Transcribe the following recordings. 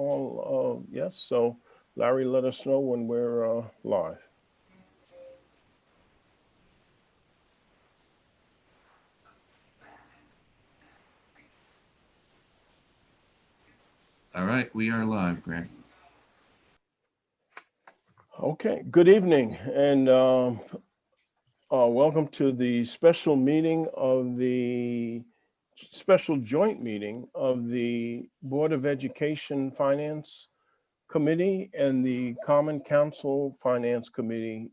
all yes. So Larry, let us know when we're live. All right, we are live, Grant. Okay, good evening, and welcome to the special meeting of the special joint meeting of the Board of Education Finance Committee and the Common Council Finance Committee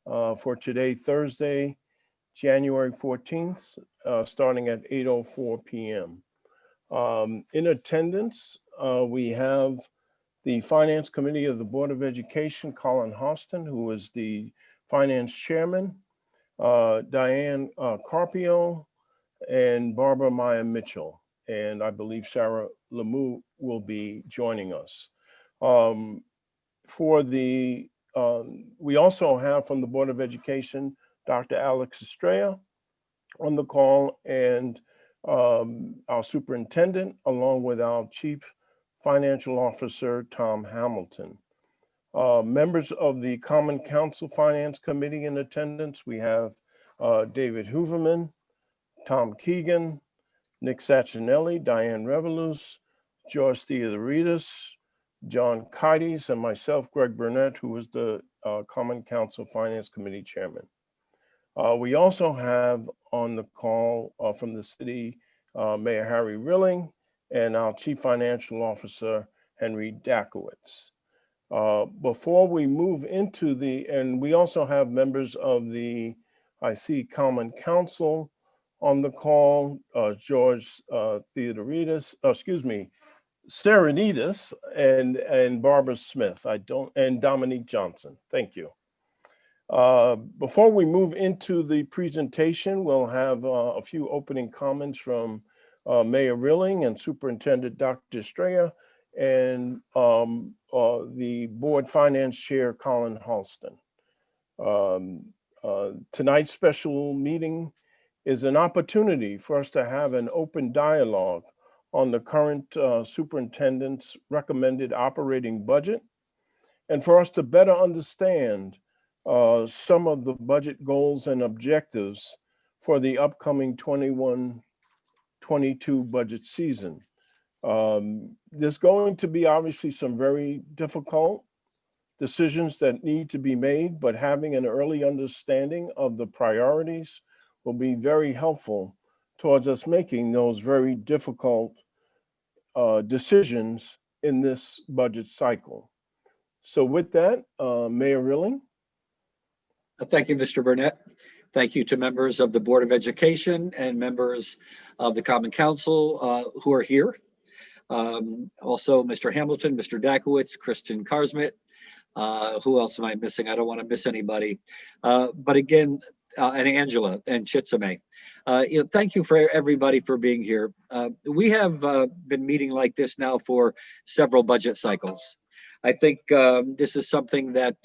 for today, Thursday, January 14th, starting at 8:04 p.m. In attendance, we have the Finance Committee of the Board of Education, Colin Hostin, who is the Finance Chairman, Diane Carpio, and Barbara Maya Mitchell. And I believe Sarah Lemieux will be joining us. Um, we also have from the Board of Education, Dr. Alex Estrella on the call, and our superintendent, along with our chief financial officer, Tom Hamilton. Members of the Common Council Finance Committee in attendance, we have David Hooverman, Tom Keegan, Nick Saccinelli, Diane Revolus, George Theodoridis, John Kites, and myself, Greg Burnett, who is the Common Council Finance Committee Chairman. We also have on the call from the city, Mayor Harry Rilling and our Chief Financial Officer, Henry Dakowitz. Before we move into and we also have members of the, I see Common Council on the call, George Theodoridis, Serenidis and Barbara Smith. And Dominique Johnson. Thank you. Before we move into the presentation, we'll have a few opening comments from Mayor Rilling and Superintendent Dr. Estrella and the Board Finance Chair, Colin Halston. Tonight's special meeting is an opportunity for us to have an open dialogue on the current superintendent's recommended operating budget and for us to better understand some of the budget goals and objectives for the upcoming 21-22 budget season. There's going to be obviously some very difficult decisions that need to be made, but having an early understanding of the priorities will be very helpful towards us making those very difficult decisions in this budget cycle. So with that, Mayor Rilling. Thank you, Mr. Burnett. Thank you to members of the Board of Education and members of the Common Council who are here. Also, Mr. Hamilton, Mr. Dakowitz, Kristen Karsmit. Who else am I missing? I don't want to miss anybody. But again, and Angela and Chitsame. Thank you for everybody for being here. We have been meeting like this now for several budget cycles. I think this is something that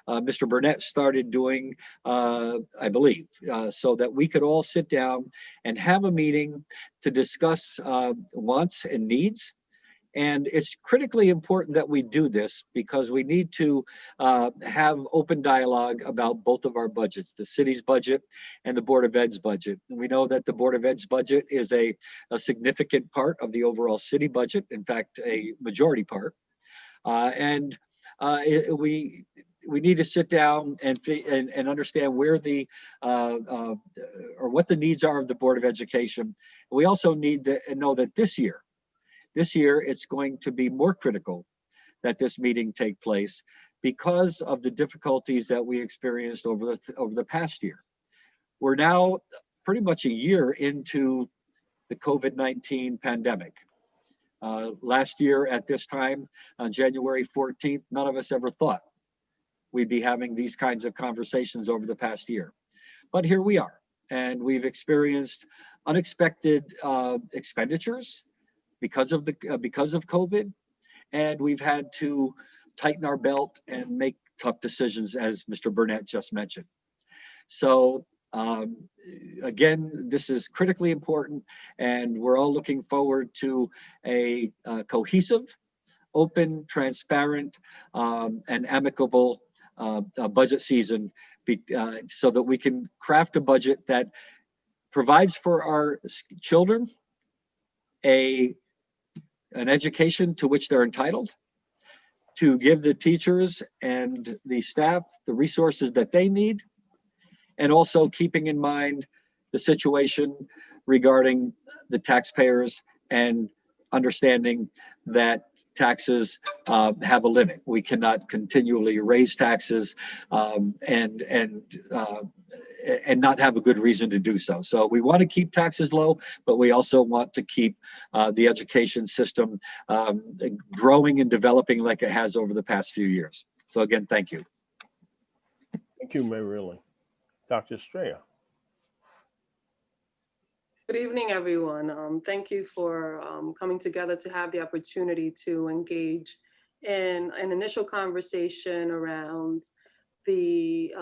Mr. Burnett started doing, I believe, so that we could all sit down and have a meeting to discuss wants and needs. And it's critically important that we do this because we need to have open dialogue about both of our budgets, the city's budget and the Board of Ed's budget. And we know that the Board of Ed's budget is a significant part of the overall city budget, in fact, a majority part. We need to sit down and understand where or what the needs are of the Board of Education. We also need to know that this year it's going to be more critical that this meeting take place because of the difficulties that we experienced over the past year. We're now pretty much a year into the COVID-19 pandemic. Last year at this time, on January 14th, none of us ever thought we'd be having these kinds of conversations over the past year. But here we are, and we've experienced unexpected expenditures because of COVID, and we've had to tighten our belt and make tough decisions, as Mr. Burnett just mentioned. So again, this is critically important, and we're all looking forward to a cohesive, open, transparent, and amicable budget season so that we can craft a budget that provides for our children an education to which they're entitled, to give the teachers and the staff the resources that they need, and also keeping in mind the situation regarding the taxpayers and understanding that taxes have a limit. We cannot continually raise taxes and not have a good reason to do so. So we want to keep taxes low, but we also want to keep the education system growing and developing like it has over the past few years. So again, thank you. Thank you, Mayor Riley. Dr. Estrella. Good evening, everyone. Thank you for coming together to have the opportunity to engage in an initial conversation around the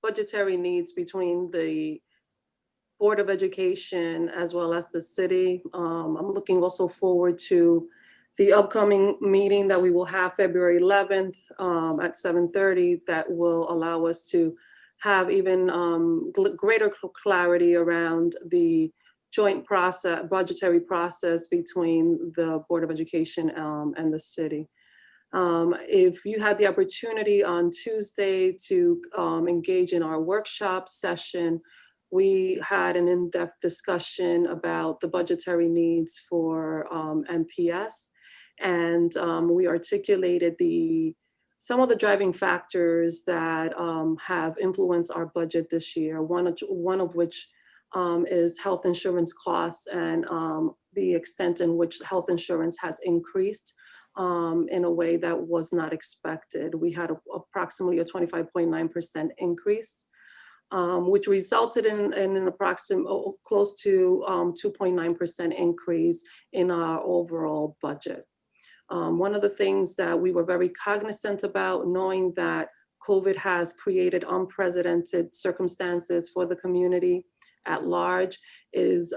budgetary needs between the Board of Education as well as the city. I'm looking also forward to the upcoming meeting that we will have February 11th at 7:30 that will allow us to have even greater clarity around the joint process, budgetary process between the Board of Education and the city. If you had the opportunity on Tuesday to engage in our workshop session, we had an in-depth discussion about the budgetary needs for MPS, and we articulated some of the driving factors that have influenced our budget this year, one of which is health insurance costs and the extent in which health insurance has increased in a way that was not expected. We had approximately a 25.9% increase, which resulted in an approximate close to 2.9% increase in our overall budget. One of the things that we were very cognizant about, knowing that COVID has created unprecedented circumstances for the community at large, is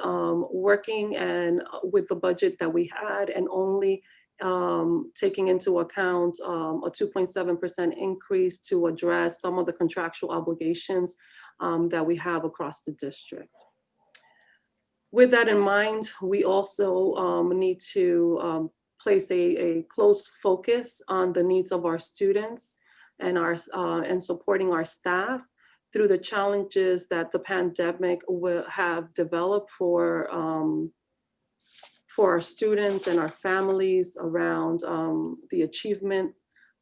working and with the budget that we had and only taking into account a 2.7% increase to address some of the contractual obligations that we have across the district. With that in mind, we also need to place a close focus on the needs of our students and supporting our staff through the challenges that the pandemic will have developed for our students and our families around the achievement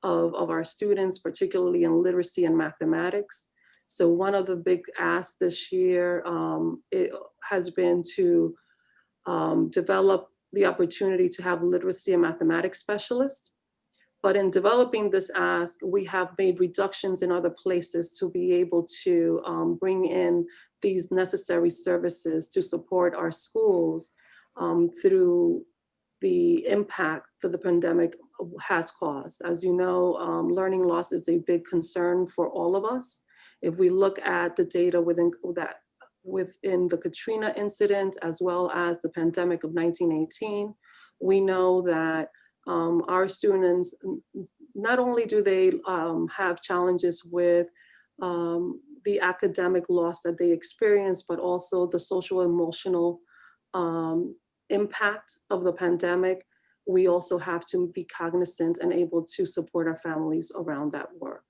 of our students, particularly in literacy and mathematics. So one of the big asks this year it has been to develop the opportunity to have literacy and mathematics specialists. But in developing this ask, we have made reductions in other places to be able to bring in these necessary services to support our schools through the impact that the pandemic has caused. As you know, learning loss is a big concern for all of us. If we look at the data within the Katrina incident, as well as the pandemic of 1918, we know that our students, not only do they have challenges with the academic loss that they experience, but also the social emotional impact of the pandemic. We also have to be cognizant and able to support our families around that work.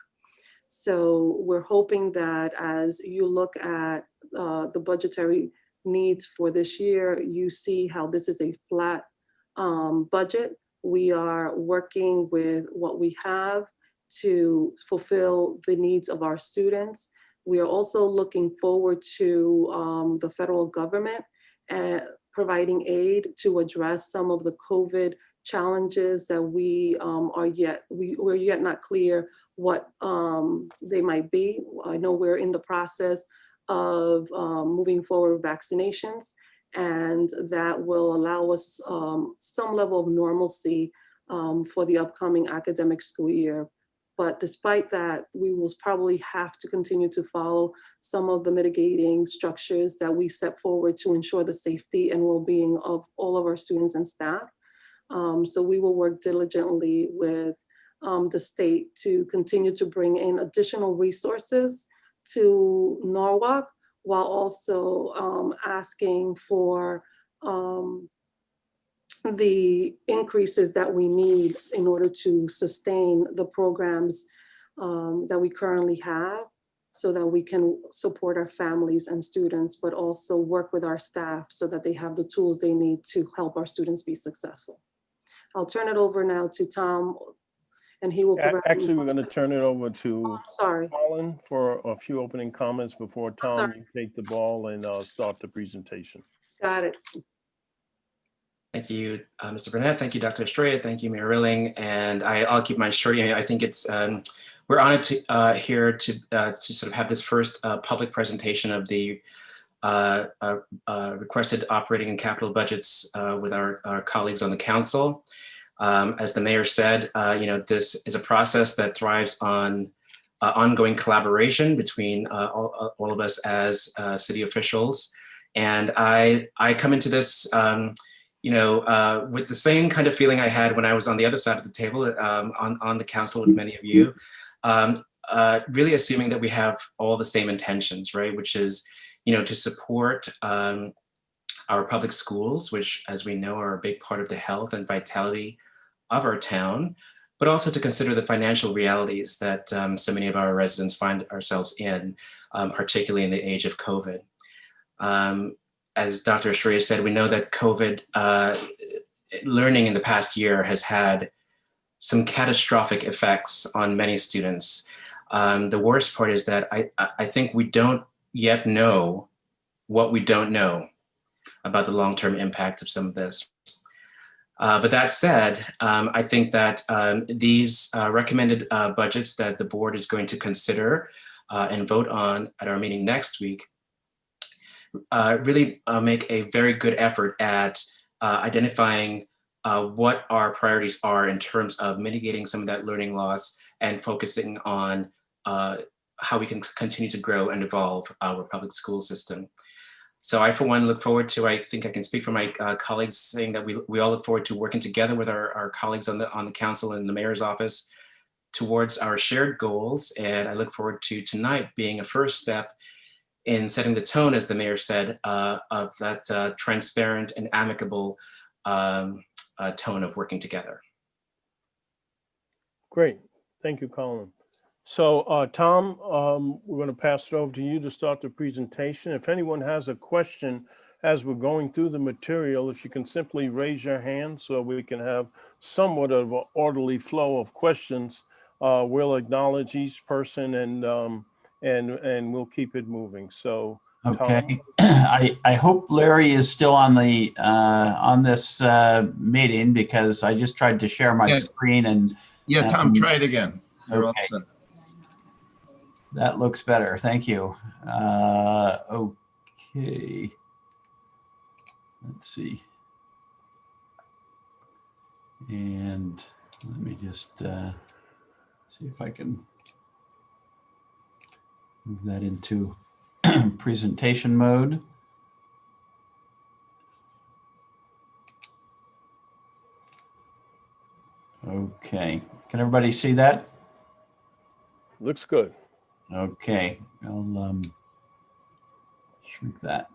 So we're hoping that as you look at the budgetary needs for this year, you see how this is a flat budget. We are working with what we have to fulfill the needs of our students. We are also looking forward to the federal government and providing aid to address some of the COVID challenges that we're yet not clear what they might be. I know we're in the process of moving forward with vaccinations, and that will allow us some level of normalcy for the upcoming academic school year. But despite that, we will probably have to continue to follow some of the mitigating structures that we set forward to ensure the safety and well-being of all of our students and staff. So we will work diligently with the state to continue to bring in additional resources to Norwalk, while also asking for the increases that we need in order to sustain the programs that we currently have, so that we can support our families and students, but also work with our staff so that they have the tools they need to help our students be successful. I'll turn it over now to Tom, and he will provide. Actually, we're going to turn it over to Sorry. Colin for a few opening comments before Tom, sorry. you take the ball and start the presentation. Got it. Thank you, Mr. Burnett. Thank you, Dr. Estrella. Thank you, Mayor Rilling. And I'll keep mine short. I think it's we're honored to here to sort of have this first public presentation of the requested operating and capital budgets with our colleagues on the council. As the mayor said, this is a process that thrives on ongoing collaboration between all of us as city officials. And I come into this with the same kind of feeling I had when I was on the other side of the table on the council with many of you, really assuming that we have all the same intentions, right? Which is, to support our public schools, which, as we know, are a big part of the health and vitality of our town, but also to consider the financial realities that so many of our residents find ourselves in, particularly in the age of COVID. As Dr. Estrella said, we know that COVID learning in the past year has had some catastrophic effects on many students. The worst part is that I think we don't yet know what we don't know about the long-term impact of some of this. But that said, I think that these recommended budgets that the board is going to consider and vote on at our meeting next week really make a very good effort at identifying what our priorities are in terms of mitigating some of that learning loss and focusing on how we can continue to grow and evolve our public school system. So I, for one, look forward to, I think I can speak for my colleagues, saying that we all look forward to working together with our colleagues on the council and the mayor's office towards our shared goals. And I look forward to tonight being a first step in setting the tone, as the mayor said, of that transparent and amicable tone of working together. Great. Thank you, Colin. So Tom, we're going to pass it over to you to start the presentation. If anyone has a question as we're going through the material, if you can simply raise your hand so we can have somewhat of an orderly flow of questions, we'll acknowledge each person and we'll keep it moving. So okay. I hope Larry is still on the on this meeting, because I just tried to share my screen and Tom, try it again. You're okay. all set. That looks better. Thank you. Okay. Let's see. And let me just see if I can move that into presentation mode. Okay. Can everybody see that? looks good. Okay, I'll shrink that.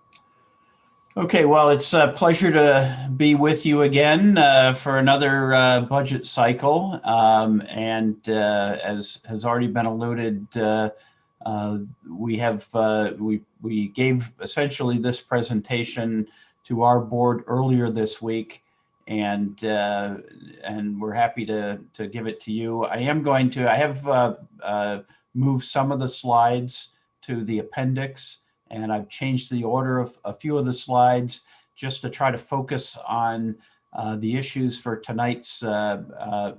Okay, well, it's a pleasure to be with you again for another budget cycle. And as has already been alluded, we gave essentially this presentation to our board earlier this week, and we're happy to give it to you. I have moved some of the slides to the appendix, and I've changed the order of a few of the slides just to try to focus on the issues for tonight's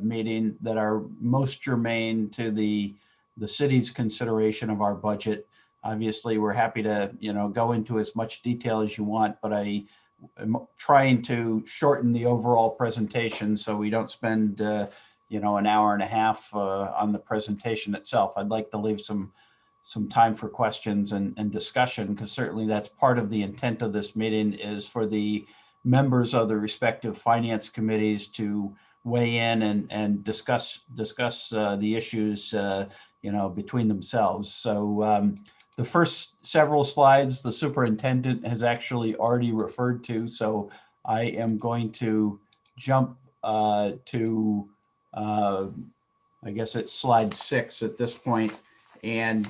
meeting that are most germane to the city's consideration of our budget. Obviously, we're happy to go into as much detail as you want, but I am trying to shorten the overall presentation so we don't spend an hour and a half on the presentation itself. I'd like to leave some time for questions and discussion, because certainly that's part of the intent of this meeting, is for the members of the respective finance committees to weigh in and discuss the issues, between themselves. So the first several slides, the superintendent has actually already referred to. So I am going to jump to, I guess it's slide 6 at this point. And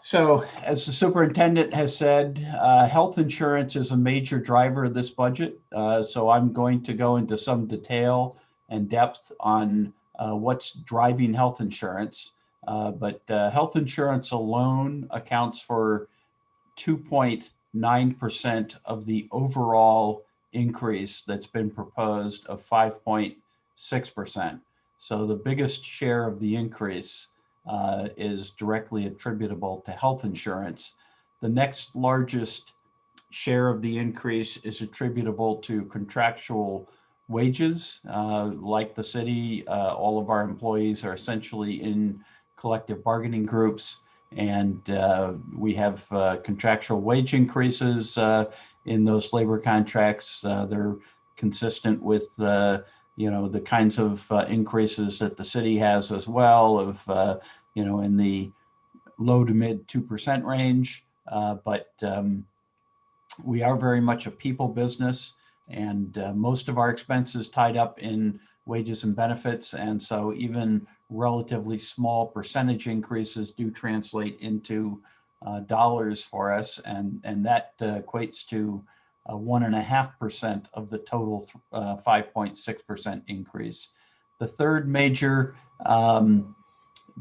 so as the superintendent has said, health insurance is a major driver of this budget. So I'm going to go into some detail and depth on what's driving health insurance. But health insurance alone accounts for 2.9% of the overall increase that's been proposed of 5.6%. So the biggest share of the increase is directly attributable to health insurance. The next largest share of the increase is attributable to contractual wages. Like the city, all of our employees are essentially in collective bargaining groups, and we have contractual wage increases in those labor contracts. They're consistent with the kinds of increases that the city has as well, of in the low to mid 2% range. But we are very much a people business, and most of our expenses tied up in wages and benefits. And so even relatively small percentage increases do translate into dollars for us. And that equates to 1.5% of the total 5.6% increase. The third major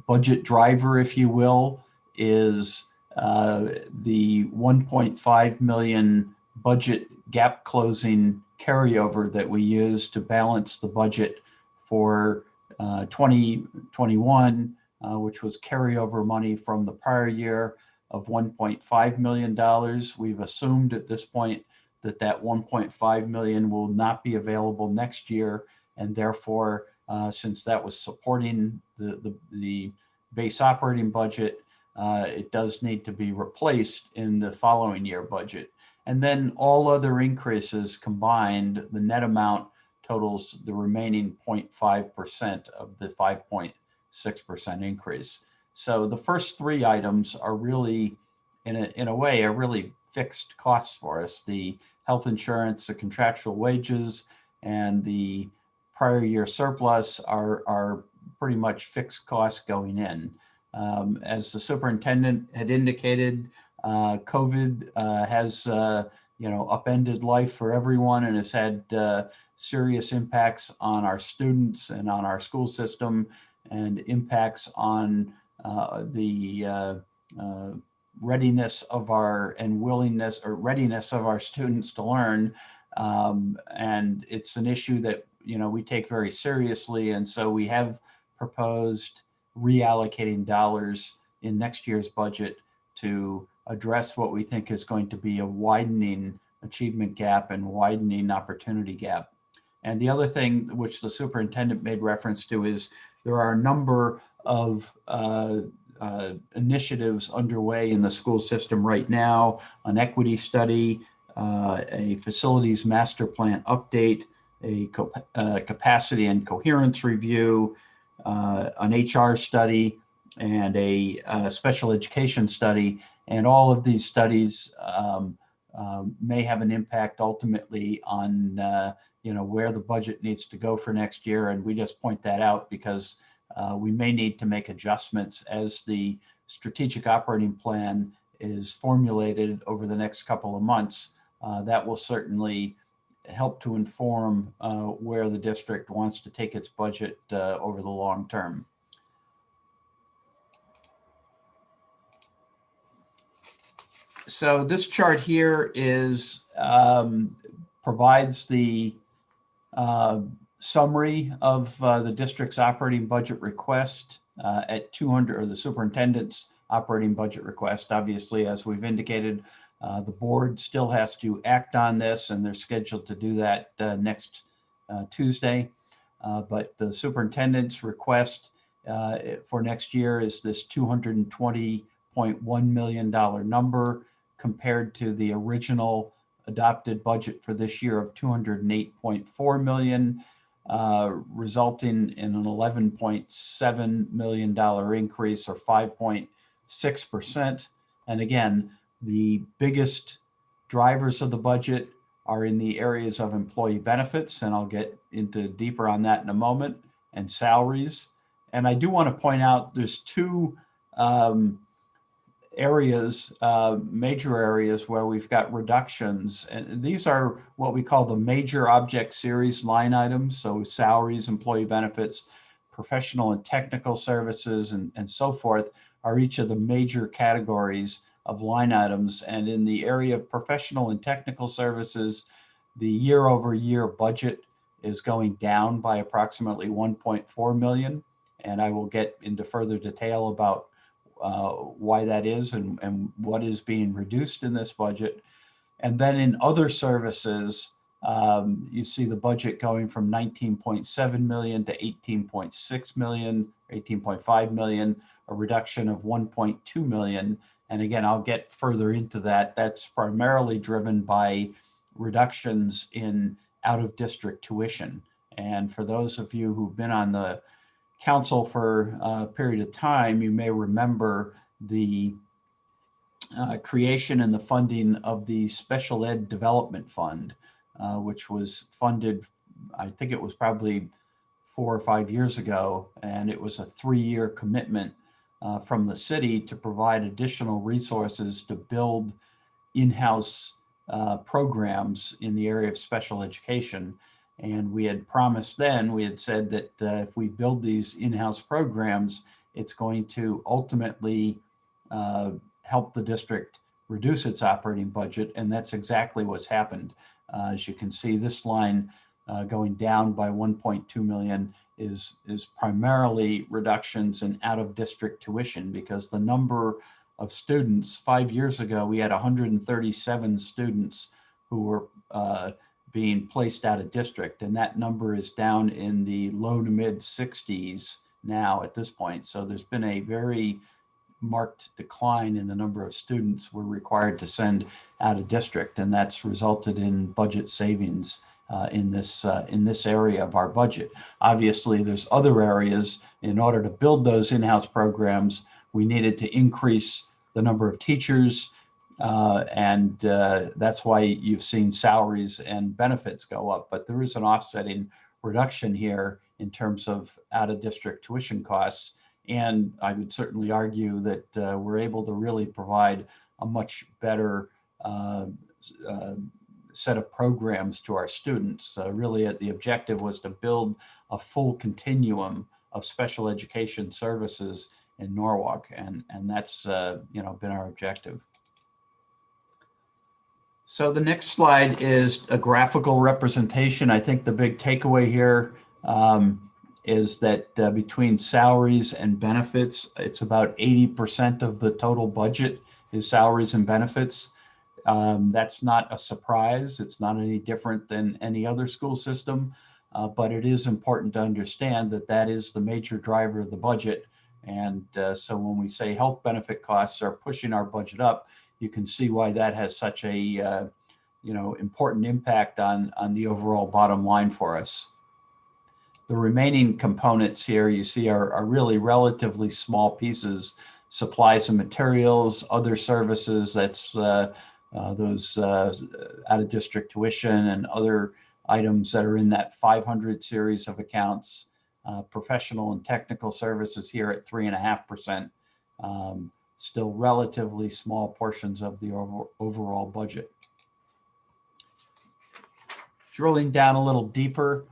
budget driver, if you will, is the 1.5 million budget gap closing carryover that we use to balance the budget for 2021, which was carryover money from the prior year of $1.5 million. We've assumed at this point that 1.5 million will not be available next year, and therefore, since that was supporting the base operating budget, it does need to be replaced in the following year budget. And then all other increases combined, the net amount totals the remaining 0.5% of the 5.6% increase. So the first three items are really, in a way, are really fixed costs for us. The health insurance, the contractual wages, and the prior year surplus are pretty much fixed costs going in. As the superintendent had indicated, COVID has upended life for everyone and has had serious impacts on our students and on our school system, and impacts on the readiness of our readiness of our students to learn. And it's an issue that we take very seriously, and so we have proposed reallocating dollars in next year's budget to address what we think is going to be a widening achievement gap and widening opportunity gap. And the other thing which the superintendent made reference to is there are a number of initiatives underway in the school system right now: an equity study, a facilities master plan update, a capacity and coherence review, an HR study, and a special education study. And all of these studies may have an impact ultimately on where the budget needs to go for next year. And we just point that out because we may need to make adjustments as the strategic operating plan is formulated over the next couple of months. That will certainly help to inform where the district wants to take its budget over the long term. So this chart here provides the summary of the district's operating budget request at 200, or the superintendent's operating budget request. Obviously, as we've indicated, the board still has to act on this, and they're scheduled to do that next Tuesday. But the superintendent's request for next year is this $220.1 million number, compared to the original adopted budget for this year of $208.4 million, resulting in an $11.7 million increase, or 5.6%. And again, the biggest drivers of the budget are in the areas of employee benefits, and I'll get into deeper on that in a moment, and salaries. And I do want to point out there's two areas, major areas where we've got reductions. And these are what we call the major object series line items. So salaries, employee benefits, professional and technical services, and so forth are each of the major categories of line items. And in the area of professional and technical services, the year-over-year budget is going down by approximately 1.4 million. And I will get into further detail about why that is and what is being reduced in this budget. And then in other services, you see the budget going from 19.7 million to 18.6 million, 18.5 million, a reduction of 1.2 million. And again, I'll get further into that. That's primarily driven by reductions in out-of-district tuition. And for those of you who've been on the council for a period of time, you may remember the creation and the funding of the Special Ed Development Fund, which was funded, I think it was probably 4 or 5 years ago, and it was a 3-year commitment from the city to provide additional resources to build in-house programs in the area of special education. And we had promised then, we had said that if we build these in-house programs, it's going to ultimately help the district reduce its operating budget. And that's exactly what's happened. As you can see, this line going down by 1.2 million is primarily reductions in out-of-district tuition, because the number of students, 5 years ago, we had 137 students who were being placed out of district, and that number is down in the low to mid 60s now at this point. So there's been a very marked decline in the number of students we're required to send out of district, and that's resulted in budget savings in this area of our budget. Obviously, there's other areas. In order to build those in-house programs, we needed to increase the number of teachers, and that's why you've seen salaries and benefits go up. But there is an offsetting reduction here in terms of out-of-district tuition costs. And I would certainly argue that we're able to really provide a much better set of programs to our students. Really, the objective was to build a full continuum of special education services in Norwalk, and that's been our objective. So the next slide is a graphical representation. I think the big takeaway here is that between salaries and benefits, it's about 80% of the total budget is salaries and benefits. That's not a surprise. It's not any different than any other school system, but it is important to understand that that is the major driver of the budget. And so when we say health benefit costs are pushing our budget up, you can see why that has such a important impact on the overall bottom line for us. The remaining components here you see are really relatively small pieces: supplies and materials, other services, that's those out-of-district tuition and other items that are in that 500 series of accounts, professional and technical services here at 3.5%, still relatively small portions of the overall budget. Drilling down a little deeper,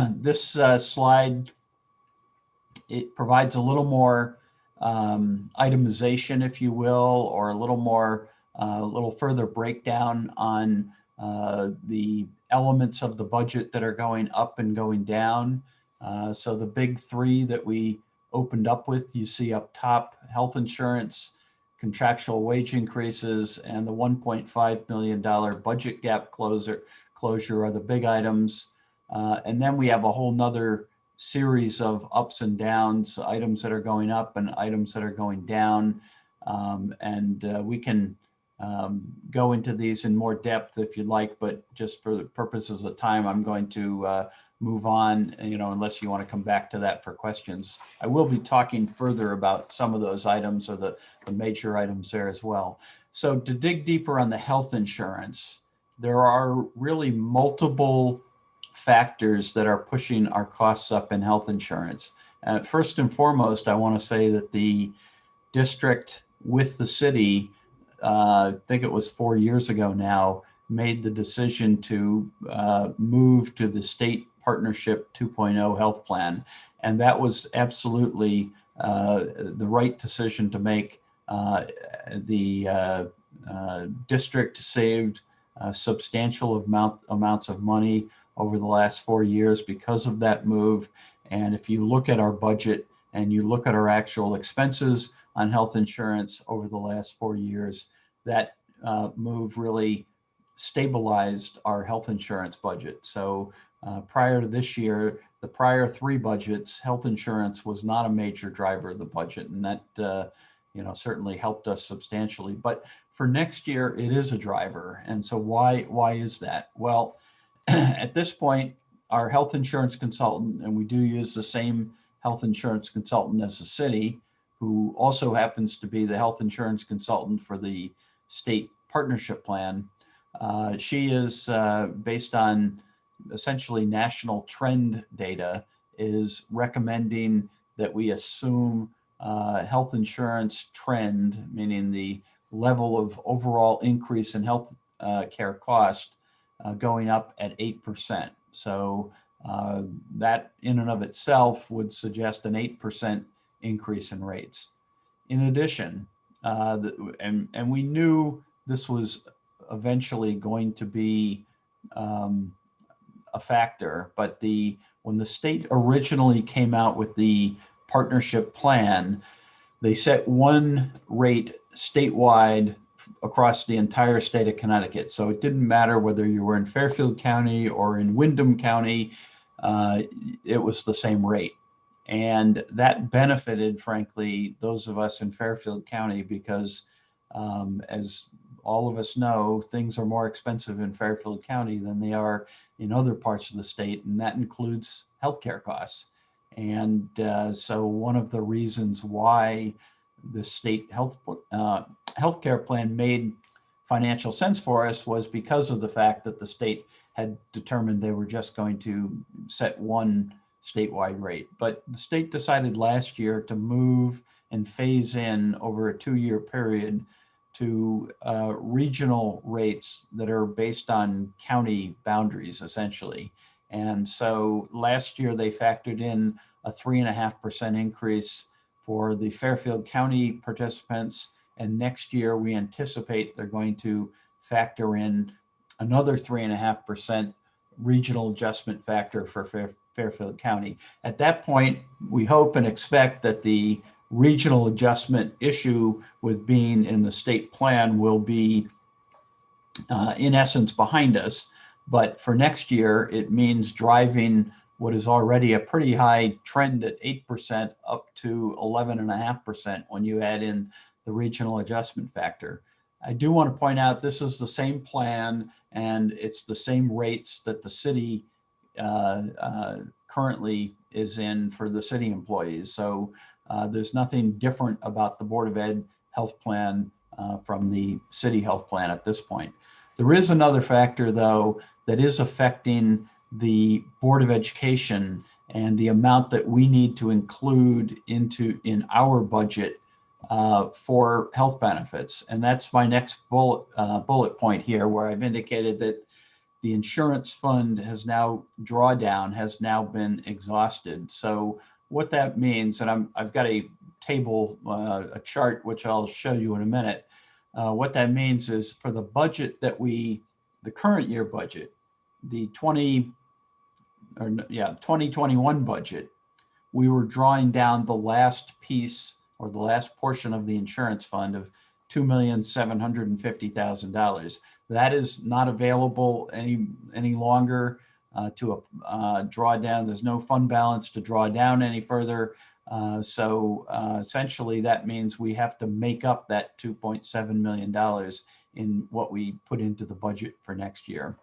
this slide, it provides a little more itemization, if you will, or a little further breakdown on the elements of the budget that are going up and going down. So the big three that we opened up with, you see up top: health insurance, contractual wage increases, and the $1.5 million budget gap closure are the big items. And then we have a whole nother series of ups and downs, items that are going up and items that are going down. We can go into these in more depth if you'd like, but just for the purposes of time, I'm going to move on, unless you want to come back to that for questions. I will be talking further about some of those items, or the major items there as well. So to dig deeper on the health insurance, there are really multiple factors that are pushing our costs up in health insurance. First and foremost, I want to say that the district with the city, I think it was 4 years ago now, made the decision to move to the state partnership 2.0 health plan. And that was absolutely the right decision to make. The district saved substantial amounts of money over the last 4 years because of that move. And if you look at our budget and you look at our actual expenses on health insurance over the last 4 years, that move really stabilized our health insurance budget. So prior to this year, the prior 3 budgets, health insurance was not a major driver of the budget, and that certainly helped us substantially. But for next year, it is a driver. And so why is that? Well, at this point, our health insurance consultant, and we do use the same health insurance consultant as the city, who also happens to be the health insurance consultant for the state partnership plan. She is based on essentially national trend data, is recommending that we assume health insurance trend, meaning the level of overall increase in health care cost, going up at 8%. So that in and of itself would suggest an 8% increase in rates. In addition, and we knew this was eventually going to be a factor, but when the state originally came out with the partnership plan, they set one rate statewide across the entire state of Connecticut. So it didn't matter whether you were in Fairfield County or in Windham County, it was the same rate. And that benefited, frankly, those of us in Fairfield County because, as all of us know, things are more expensive in Fairfield County than they are in other parts of the state, and that includes healthcare costs. And so one of the reasons why the state healthcare plan made financial sense for us was because of the fact that the state had determined they were just going to set one statewide rate. But the state decided last year to move and phase in over a 2-year period to regional rates that are based on county boundaries, essentially. And so last year they factored in a 3.5% increase for the Fairfield County participants. And next year we anticipate they're going to factor in another 3.5% regional adjustment factor for Fairfield County. At that point, we hope and expect that the regional adjustment issue with being in the state plan will be in essence behind us. But for next year, it means driving what is already a pretty high trend at 8% up to 11.5% when you add in the regional adjustment factor. I do want to point out this is the same plan and it's the same rates that the city currently is in for the city employees. So there's nothing different about the Board of Ed health plan from the city health plan at this point. There is another factor, though, that is affecting the Board of Education and the amount that we need to include in our budget for health benefits. And that's my next bullet point here, where I've indicated that the insurance fund drawdown has now been exhausted. So what that means, and I've got a table, a chart, which I'll show you in a minute. What that means is for the budget the current year budget, the 2021 budget, we were drawing down the last piece or the last portion of the insurance fund of $2,750,000. That is not available any longer to draw down. There's no fund balance to draw down any further. So essentially that means we have to make up that $2.7 million in what we put into the budget for next year.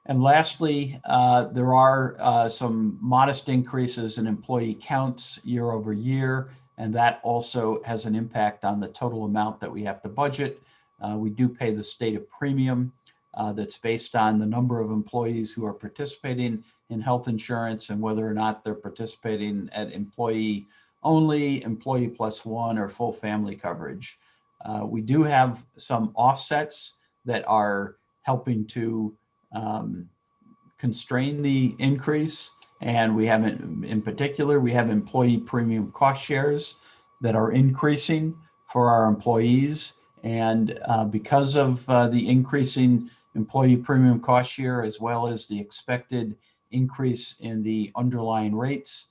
And lastly, there are some modest increases in employee counts year over year, and that also has an impact on the total amount that we have to budget. We do pay the state a premium that's based on the number of employees who are participating in health insurance and whether or not they're participating at employee only, employee plus one, or full family coverage. We do have some offsets that are helping to constrain the increase. And we have, in particular, we have employee premium cost shares that are increasing for our employees. And because of the increasing employee premium cost share, as well as the expected increase in the underlying rates,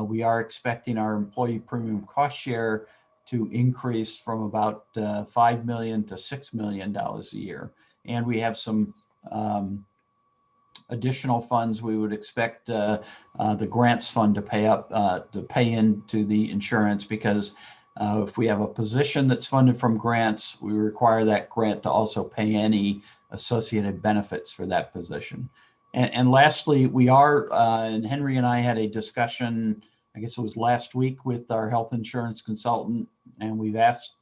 we are expecting our employee premium cost share to increase from about $5 million to $6 million a year. And we have some additional funds. We would expect the grants fund to pay into the insurance, because if we have a position that's funded from grants, we require that grant to also pay any associated benefits for that position. And lastly, we are, and Henry and I had a discussion, I guess it was last week, with our health insurance consultant, and we've asked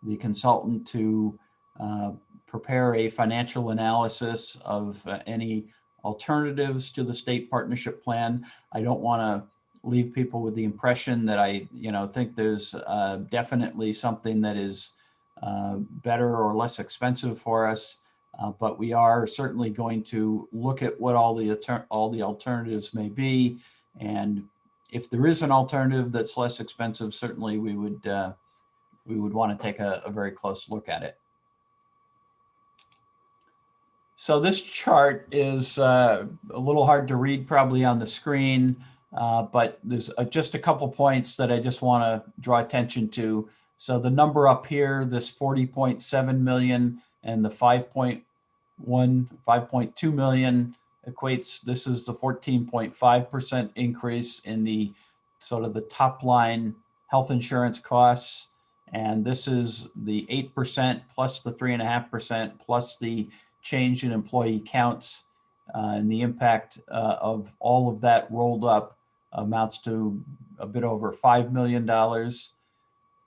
the consultant to prepare a financial analysis of any alternatives to the state partnership plan. I don't want to leave people with the impression that I think there's definitely something that is better or less expensive for us. But we are certainly going to look at what all the alternatives may be, and if there is an alternative that's less expensive, certainly we would want to take a very close look at it. So this chart is a little hard to read probably on the screen, but there's just a couple points that I just want to draw attention to. So the number up here, this 40.7 million, and the 5.2 million equates, this is the 14.5% increase in the sort of the top line health insurance costs. And this is the 8% plus the 3.5% plus the change in employee counts, and the impact of all of that rolled up amounts to a bit over $5 million.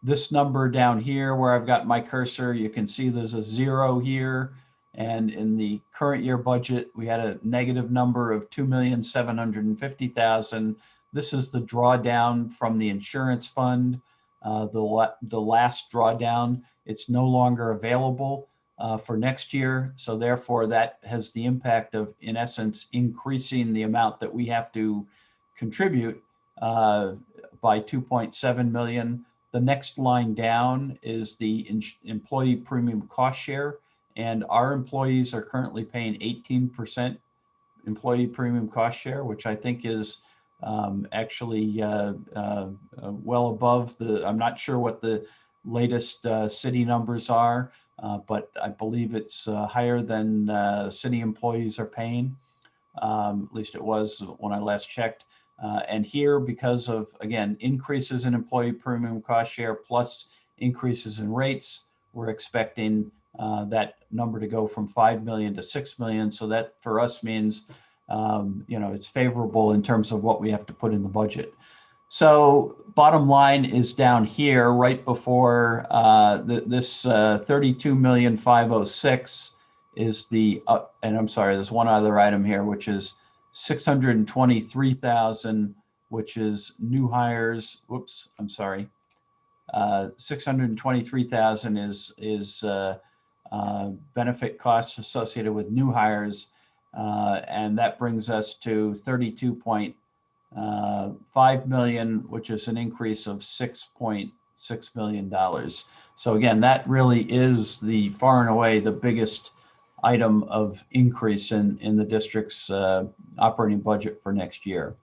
This number down here where I've got my cursor, you can see there's a 0 here. And in the current year budget, we had a negative number of $2,750,000. This is the drawdown from the insurance fund, the last drawdown. It's no longer available for next year. So therefore that has the impact of, in essence, increasing the amount that we have to contribute by 2.7 million. The next line down is the employee premium cost share. And our employees are currently paying 18% employee premium cost share, which I think is actually well above I'm not sure what the latest city numbers are, but I believe it's higher than city employees are paying. At least it was when I last checked. And here, because of, again, increases in employee premium cost share plus increases in rates, we're expecting that number to go from 5 million to 6 million. So that for us means, it's favorable in terms of what we have to put in the budget. So bottom line is down here right before this 32,506 is the, and I'm sorry, there's one other item here, which is 623,000, which is new hires. Whoops, I'm sorry. 623,000 is benefit costs associated with new hires. And that brings us to 32.5 million, which is an increase of $6.6 million. So again, that really is the far and away the biggest item of increase in the district's operating budget for next year.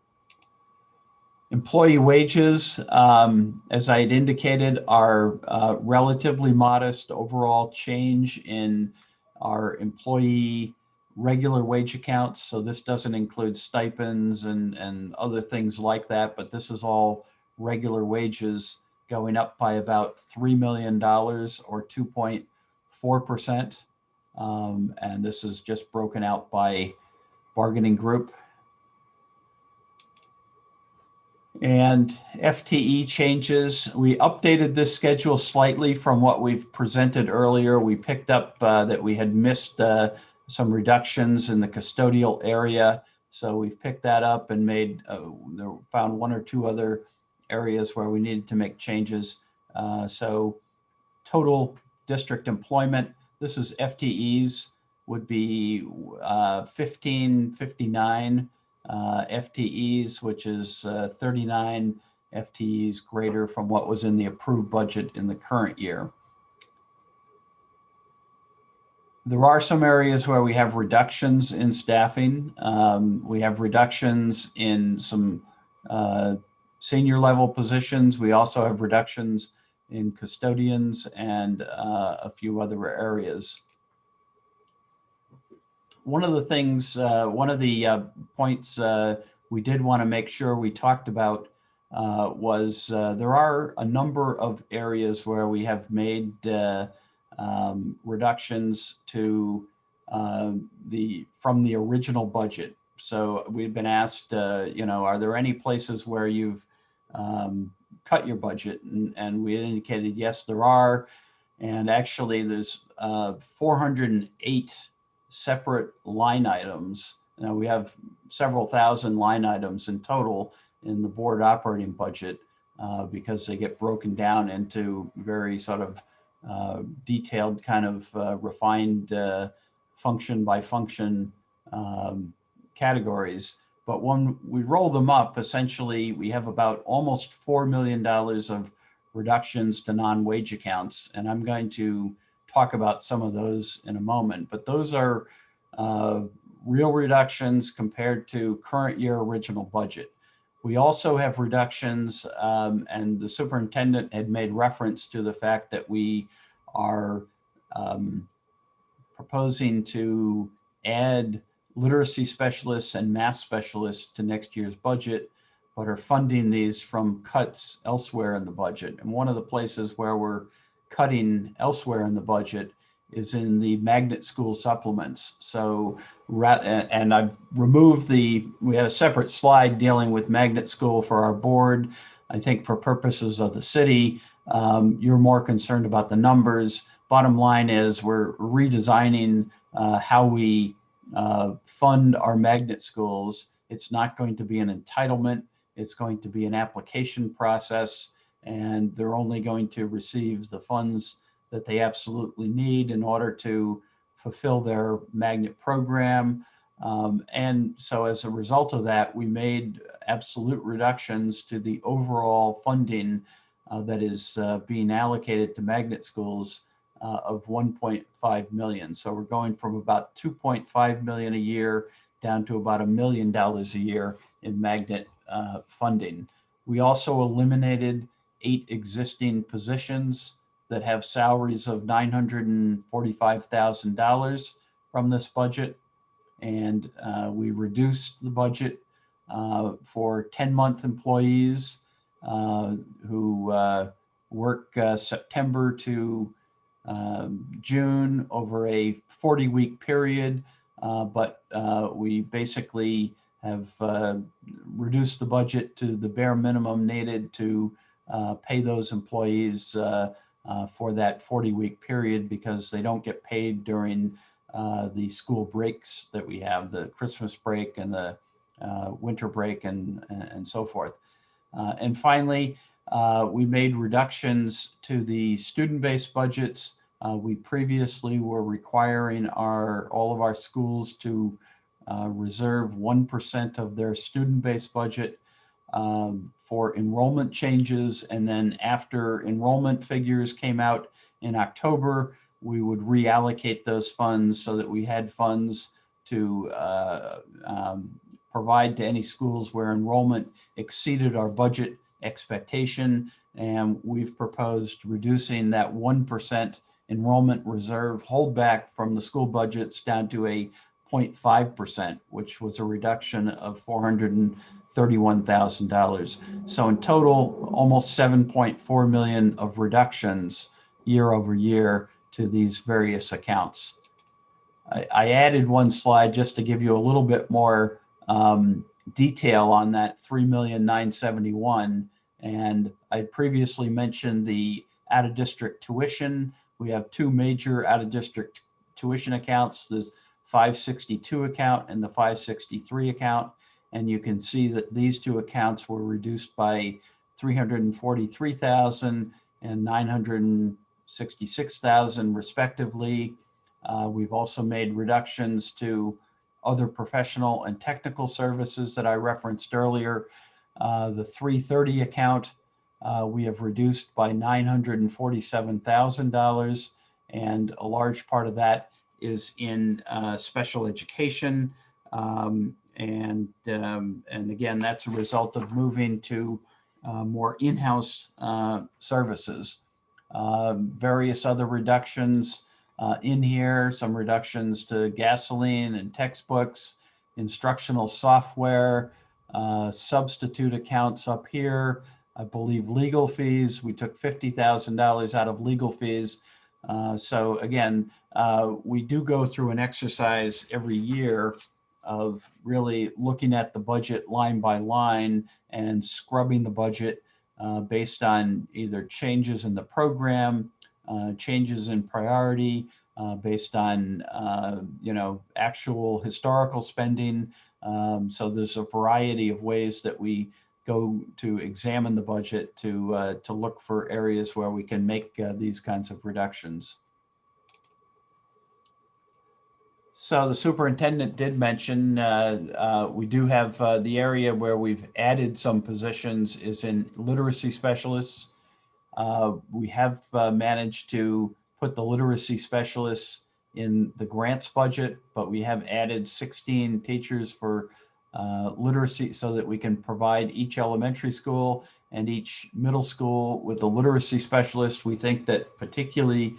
Employee wages, as I had indicated, are relatively modest overall change in our employee regular wage accounts. So this doesn't include stipends and other things like that, but this is all regular wages going up by about $3 million or 4%. And this is just broken out by bargaining group. And FTE changes, we updated this schedule slightly from what we've presented earlier. We picked up that we had missed some reductions in the custodial area. So we've picked that up and found one or two other areas where we needed to make changes. So total district employment, this is FTEs, would be 1559 FTEs, which is 39 FTEs greater from what was in the approved budget in the current year. There are some areas where we have reductions in staffing. We have reductions in some senior level positions. We also have reductions in custodians and a few other areas. One of the things, one of the points we did want to make sure we talked about was there are a number of areas where we have made reductions to from the original budget. So we've been asked, are there any places where you've cut your budget? And we indicated, yes, there are. And actually there's 408 separate line items. Now we have several thousand line items in total in the board operating budget because they get broken down into very sort of detailed kind of refined function by function categories. But when we roll them up, essentially we have about almost $4 million of reductions to non-wage accounts. And I'm going to talk about some of those in a moment, but those are real reductions compared to current year original budget. We also have reductions, and the superintendent had made reference to the fact that we are proposing to add literacy specialists and math specialists to next year's budget, but are funding these from cuts elsewhere in the budget. And one of the places where we're cutting elsewhere in the budget is in the magnet school supplements. So, and I've removed we had a separate slide dealing with magnet school for our board. I think for purposes of the city, you're more concerned about the numbers. Bottom line is we're redesigning how we fund our magnet schools. It's not going to be an entitlement. It's going to be an application process, and they're only going to receive the funds that they absolutely need in order to fulfill their magnet program. And so as a result of that, we made absolute reductions to the overall funding that is being allocated to magnet schools of 1.5 million. So we're going from about 2.5 million a year down to about $1 million a year in magnet funding. We also eliminated 8 existing positions that have salaries of $945,000 from this budget. And we reduced the budget for 10-month employees who work September to June over a 40-week period. But we basically have reduced the budget to the bare minimum needed to pay those employees for that 40-week period because they don't get paid during the school breaks that we have, the Christmas break and the winter break and so forth. And finally, we made reductions to the student-based budgets. We previously were requiring all of our schools to reserve 1% of their student-based budget for enrollment changes. And then after enrollment figures came out in October, we would reallocate those funds so that we had funds to provide to any schools where enrollment exceeded our budget expectation. And we've proposed reducing that 1% enrollment reserve holdback from the school budgets down to a 0.5%, which was a reduction of $431,000. So in total, almost 7.4 million of reductions year over year to these various accounts. I added one slide just to give you a little bit more detail on that 3,971,000. And I previously mentioned the out-of-district tuition. We have two major out-of-district tuition accounts, the 562 account and the 563 account. And you can see that these two accounts were reduced by 343,000 and 966,000 respectively. We've also made reductions to other professional and technical services that I referenced earlier. The 330 account, we have reduced by $947,000, and a large part of that is in special education. And again, that's a result of moving to more in-house services. Various other reductions in here, some reductions to gasoline and textbooks, instructional software, substitute accounts up here. I believe legal fees, we took $50,000 out of legal fees. So again, we do go through an exercise every year of really looking at the budget line by line and scrubbing the budget based on either changes in the program, changes in priority, based on actual historical spending. So there's a variety of ways that we go to examine the budget to look for areas where we can make these kinds of reductions. So the superintendent did mention we do have the area where we've added some positions is in literacy specialists. We have managed to put the literacy specialists in the grants budget, but we have added 16 teachers for literacy so that we can provide each elementary school and each middle school with a literacy specialist. We think that particularly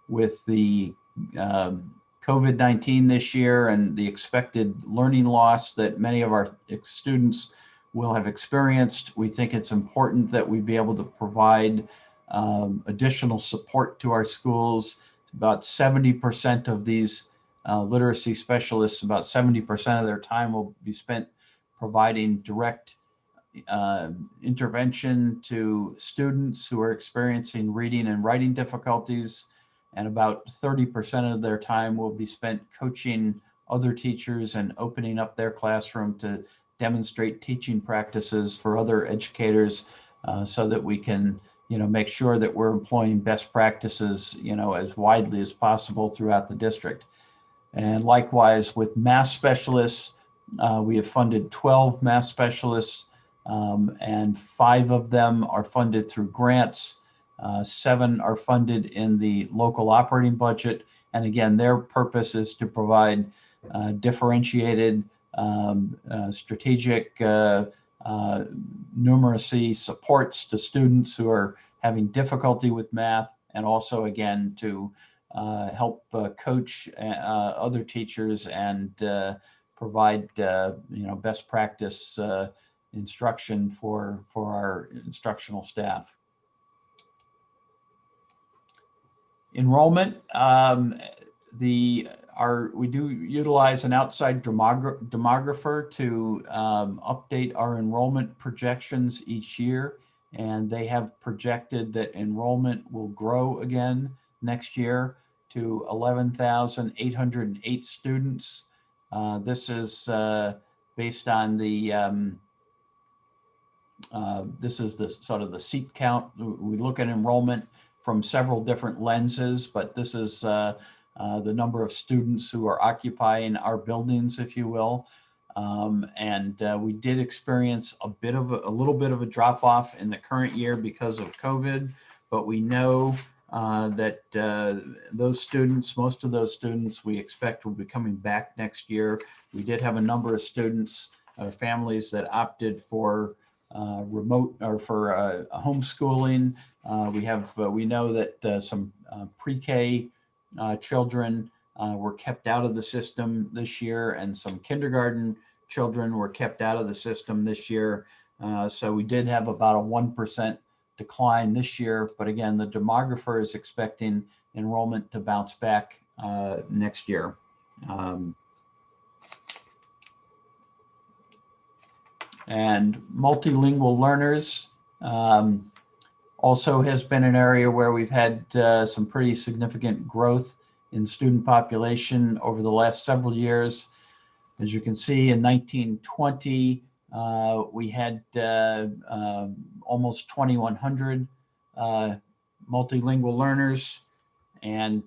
with the COVID-19 this year and the expected learning loss that many of our students will have experienced, we think it's important that we be able to provide additional support to our schools. About 70% of these literacy specialists, about 70% of their time will be spent providing direct intervention to students who are experiencing reading and writing difficulties. And about 30% of their time will be spent coaching other teachers and opening up their classroom to demonstrate teaching practices for other educators so that we can make sure that we're employing best practices, as widely as possible throughout the district. And likewise with math specialists, we have funded 12 math specialists and 5 of them are funded through grants. 7 are funded in the local operating budget. And again, their purpose is to provide differentiated, strategic numeracy supports to students who are having difficulty with math, and also again to help coach other teachers and provide best practice instruction for our instructional staff. Enrollment, we do utilize an outside demographer to update our enrollment projections each year, and they have projected that enrollment will grow again next year to 11,808 students. This is based on the this is the sort of the seat count. We look at enrollment from several different lenses, but this is the number of students who are occupying our buildings, if you will. And we did experience a little bit of a drop off in the current year because of COVID, but we know that those students, most of those students we expect will be coming back next year. We did have a number of students or families that opted for remote or for homeschooling. We know that some pre-K children were kept out of the system this year, and some kindergarten children were kept out of the system this year. So we did have about a 1% decline this year, but again, the demographer is expecting enrollment to bounce back next year. And multilingual learners also has been an area where we've had some pretty significant growth in student population over the last several years. As you can see, in 1920, we had almost 2,100 multilingual learners. And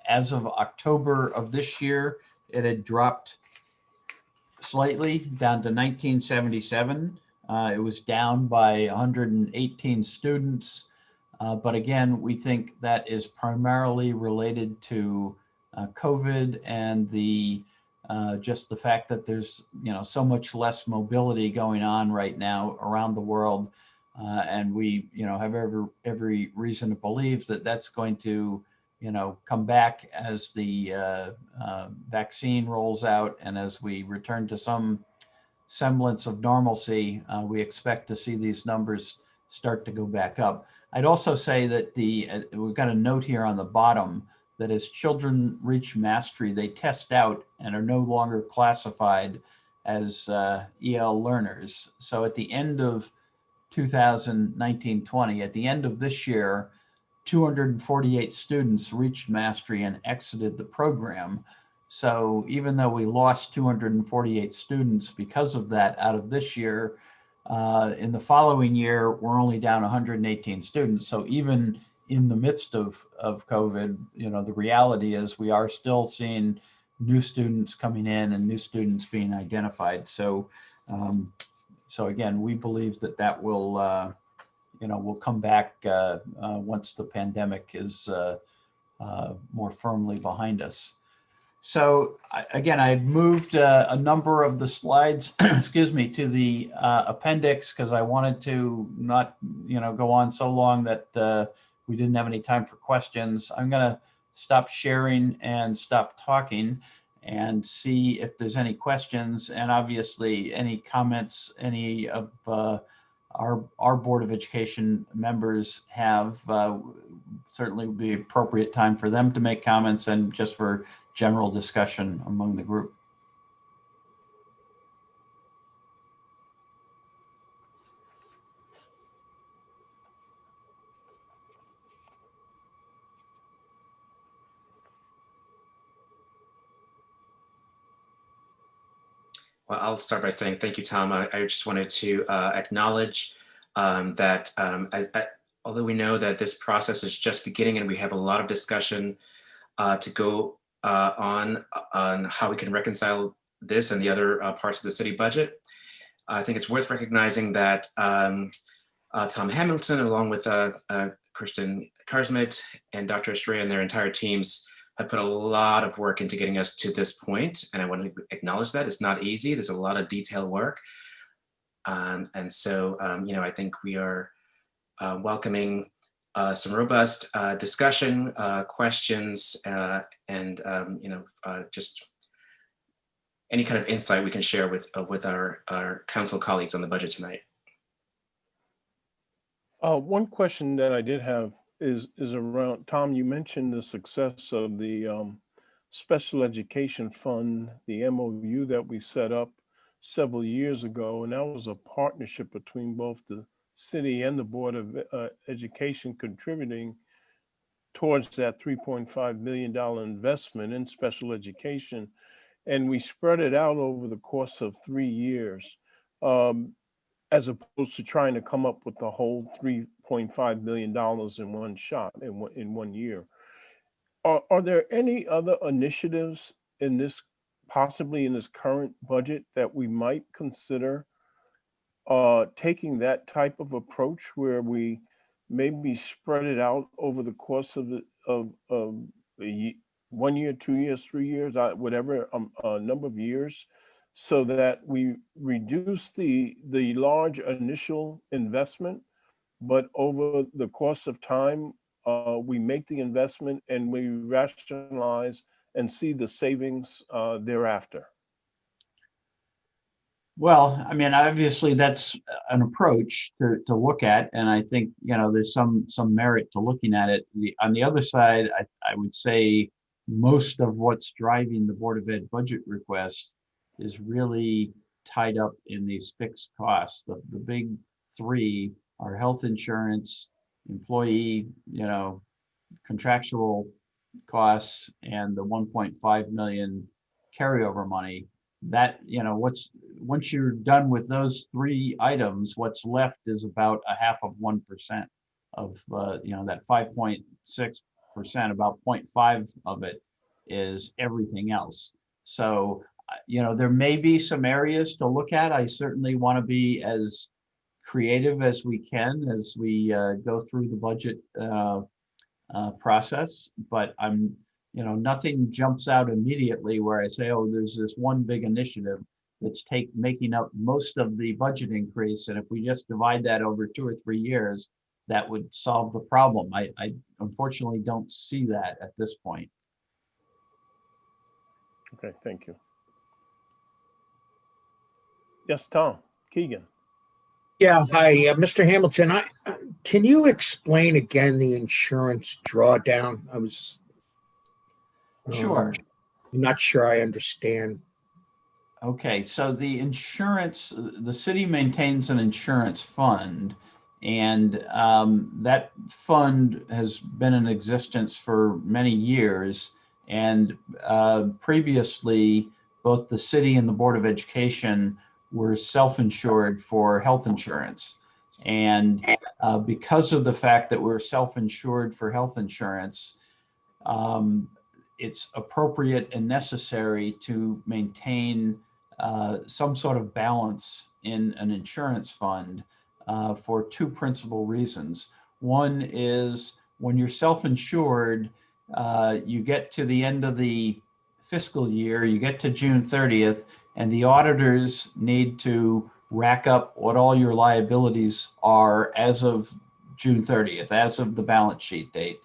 as of October of this year, it had dropped slightly down to 1977. It was down by 118 students. But again, we think that is primarily related to COVID and the just the fact that there's so much less mobility going on right now around the world, and we have every reason to believe that that's going to come back as the vaccine rolls out and as we return to some semblance of normalcy. We expect to see these numbers start to go back up. I'd also say that we've got a note here on the bottom that as children reach mastery, they test out and are no longer classified as EL learners. So at the end of 2019-20, at the end of this year, 248 students reached mastery and exited the program. So even though we lost 248 students because of that out of this year, in the following year, we're only down 118 students. So even in the midst of COVID, the reality is we are still seeing new students coming in and new students being identified. So, so again, we believe that will, will come back once the pandemic is more firmly behind us. So again, I've moved a number of the slides, excuse me, to the appendix because I wanted to not, go on so long that we didn't have any time for questions. I'm going to stop sharing and stop talking and see if there's any questions, and obviously any comments any of our Board of Education members have. Certainly would be appropriate time for them to make comments and just for general discussion among the group. Well, I'll start by saying thank you, Tom. I just wanted to acknowledge that although we know that this process is just beginning and we have a lot of discussion to go on how we can reconcile this and the other parts of the city budget, I think it's worth recognizing that Tom Hamilton, along with Kristen Karsmit and Dr. Estrella and their entire teams, have put a lot of work into getting us to this point, and I want to acknowledge that. It's not easy. There's a lot of detailed work. And so, I think we are welcoming some robust discussion, questions, and just any kind of insight we can share with our council colleagues on the budget tonight. One question that I did have is around, Tom, you mentioned the success of the special education fund, the MOU that we set up several years ago, and that was a partnership between both the city and the Board of Education contributing towards that $3.5 million investment in special education. And we spread it out over the course of 3 years, as opposed to trying to come up with the whole $3.5 million in one shot, in 1 year. Are there any other initiatives in this, possibly in this current budget, that we might consider taking that type of approach where we maybe spread it out over the course of 1 year, 2 years, 3 years, whatever number of years, so that we reduce the large initial investment, but over the course of time, we make the investment and we rationalize and see the savings thereafter? Well, I mean, obviously that's an approach to look at, and I think, there's some merit to looking at it. On the other side, I would say most of what's driving the Board of Ed budget request is really tied up in these fixed costs. The big three are health insurance, employee, contractual costs, and the 1.5 million carryover money. That, once you're done with those three items, what's left is about 0.5% of, that 5.6%, about 0.5 of it is everything else. So, there may be some areas to look at. I certainly want to be as creative as we can as we go through the budget process, but nothing jumps out immediately where I say, oh, there's this one big initiative that's making up most of the budget increase. And if we just divide that over 2 or 3 years, that would solve the problem. I unfortunately don't see that at this point. Okay, thank you. Yes, Tom Keegan. Yeah, hi, Mr. Hamilton. Can you explain again the insurance drawdown? I was Sure. not sure I understand. Okay, so the insurance, the city maintains an insurance fund, and that fund has been in existence for many years. And previously, both the city and the Board of Education were self-insured for health insurance. And because of the fact that we're self-insured for health insurance, it's appropriate and necessary to maintain some sort of balance in an insurance fund for 2 principal reasons. One is when you're self-insured, you get to the end of the fiscal year, you get to June 30th, and the auditors need to rack up what all your liabilities are as of June 30th, as of the balance sheet date.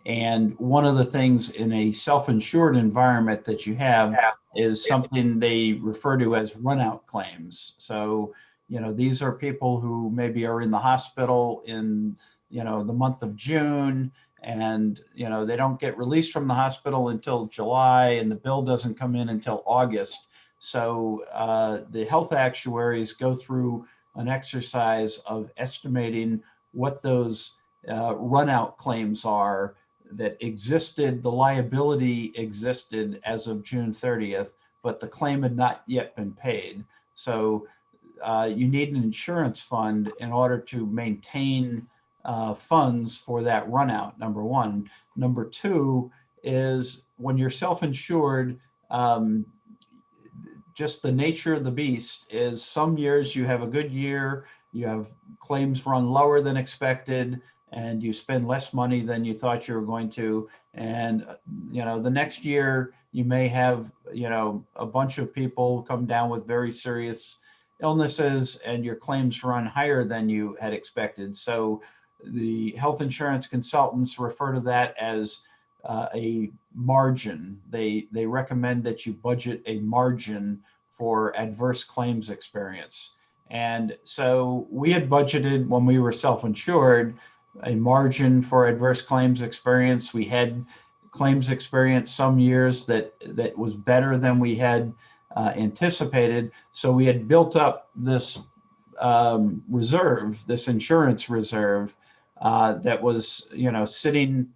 And one of the things in a self-insured environment that you have is something they refer to as run-out claims. So, these are people who maybe are in the hospital in, the month of June, and, they don't get released from the hospital until July, and the bill doesn't come in until August. So the health actuaries go through an exercise of estimating what those run-out claims are that existed, the liability existed as of June 30th, but the claim had not yet been paid. So you need an insurance fund in order to maintain funds for that run-out, number one. Number two is when you're self-insured, just the nature of the beast is some years you have a good year, you have claims run lower than expected, and you spend less money than you thought you were going to. And, the next year you may have, a bunch of people come down with very serious illnesses and your claims run higher than you had expected. So the health insurance consultants refer to that as a margin. They recommend that you budget a margin for adverse claims experience. And so we had budgeted, when we were self-insured, a margin for adverse claims experience. We had claims experience some years that was better than we had anticipated. So we had built up this reserve, this insurance reserve that was, sitting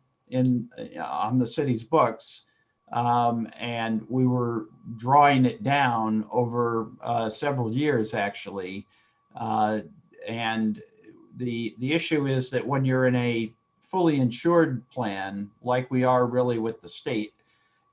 on the city's books, and we were drawing it down over several years, actually. And the issue is that when you're in a fully insured plan, like we are really with the state,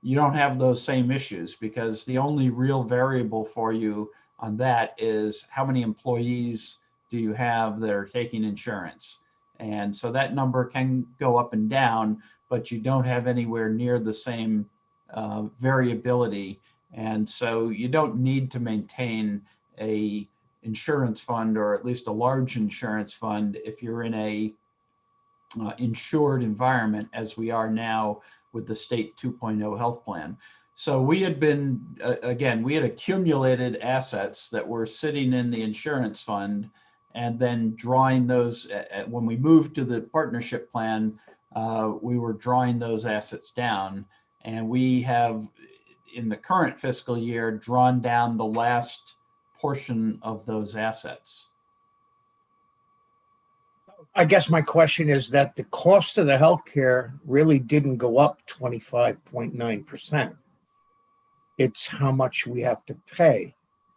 you don't have those same issues, because the only real variable for you on that is how many employees do you have that are taking insurance. And so that number can go up and down, but you don't have anywhere near the same variability. And so you don't need to maintain a insurance fund, or at least a large insurance fund, if you're in a insured environment, as we are now with the state 2.0 health plan. So we had been, again, we had accumulated assets that were sitting in the insurance fund, and then drawing those, when we moved to the partnership plan, we were drawing those assets down. And we have, in the current fiscal year, drawn down the last portion of those assets. I guess my question is that the cost of the healthcare really didn't go up 25.9%. It's how much we have to pay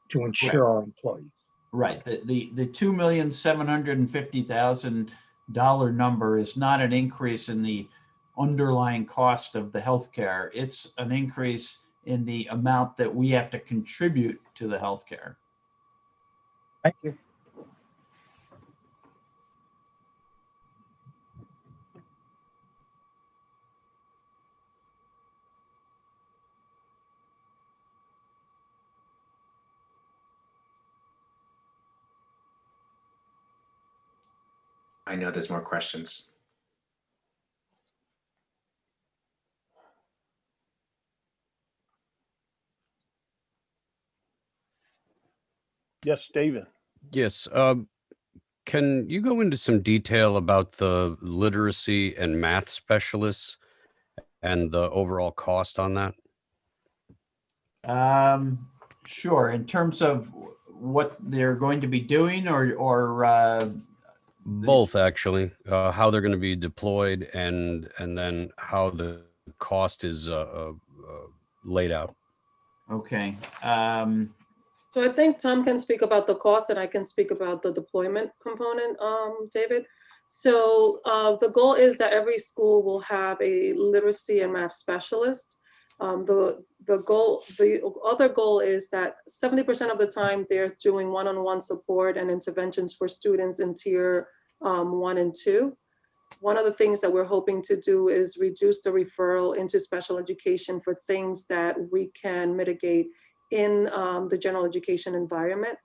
to insure our employees. Right. The $2,750,000 number is not an increase in the underlying cost of the healthcare. It's an increase in the amount that we have to contribute to the healthcare. Thank you. I know there's more questions. Yes, David. Yes. Can you go into some detail about the literacy and math specialists and the overall cost on that? Sure. In terms of what they're going to be doing, or Both, actually. How they're going to be deployed, and then how the cost is laid out. okay. So I think Tom can speak about the cost and I can speak about the deployment component, David. So the goal is that every school will have a literacy and math specialist. The other goal is that 70% of the time they're doing one-on-one support and interventions for students in tier 1 and 2. One of the things that we're hoping to do is reduce the referral into special education for things that we can mitigate in the general education environment.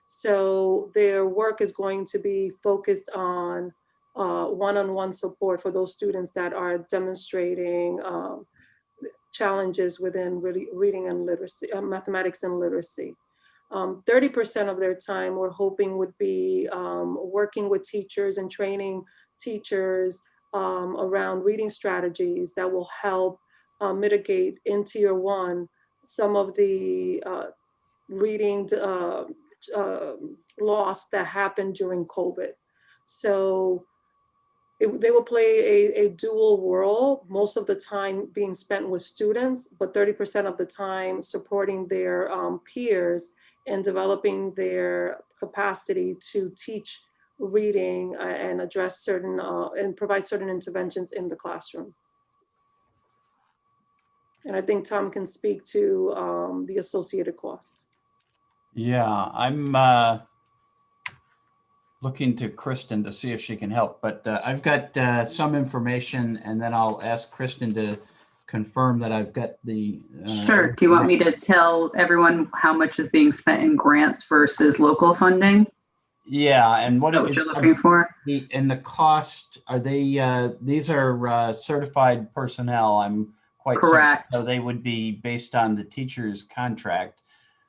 So their work is going to be focused on one-on-one support for those students that are demonstrating challenges within reading and literacy, mathematics and literacy. 30% of their time we're hoping would be working with teachers and training teachers around reading strategies that will help mitigate in tier 1 some of the reading loss that happened during COVID. So they will play a dual role, most of the time being spent with students, but 30% of the time supporting their peers and developing their capacity to teach reading and address certain and provide certain interventions in the classroom. And I think Tom can speak to the associated cost. Yeah, I'm looking to Kristen to see if she can help, but I've got some information, and then I'll ask Kristen to confirm that I've got the. Sure. Do you want me to tell everyone how much is being spent in grants versus local funding? Yeah, and what What you're looking for? And the cost, are they, these are certified personnel, I'm quite Correct. certain, so they would be based on the teacher's contract.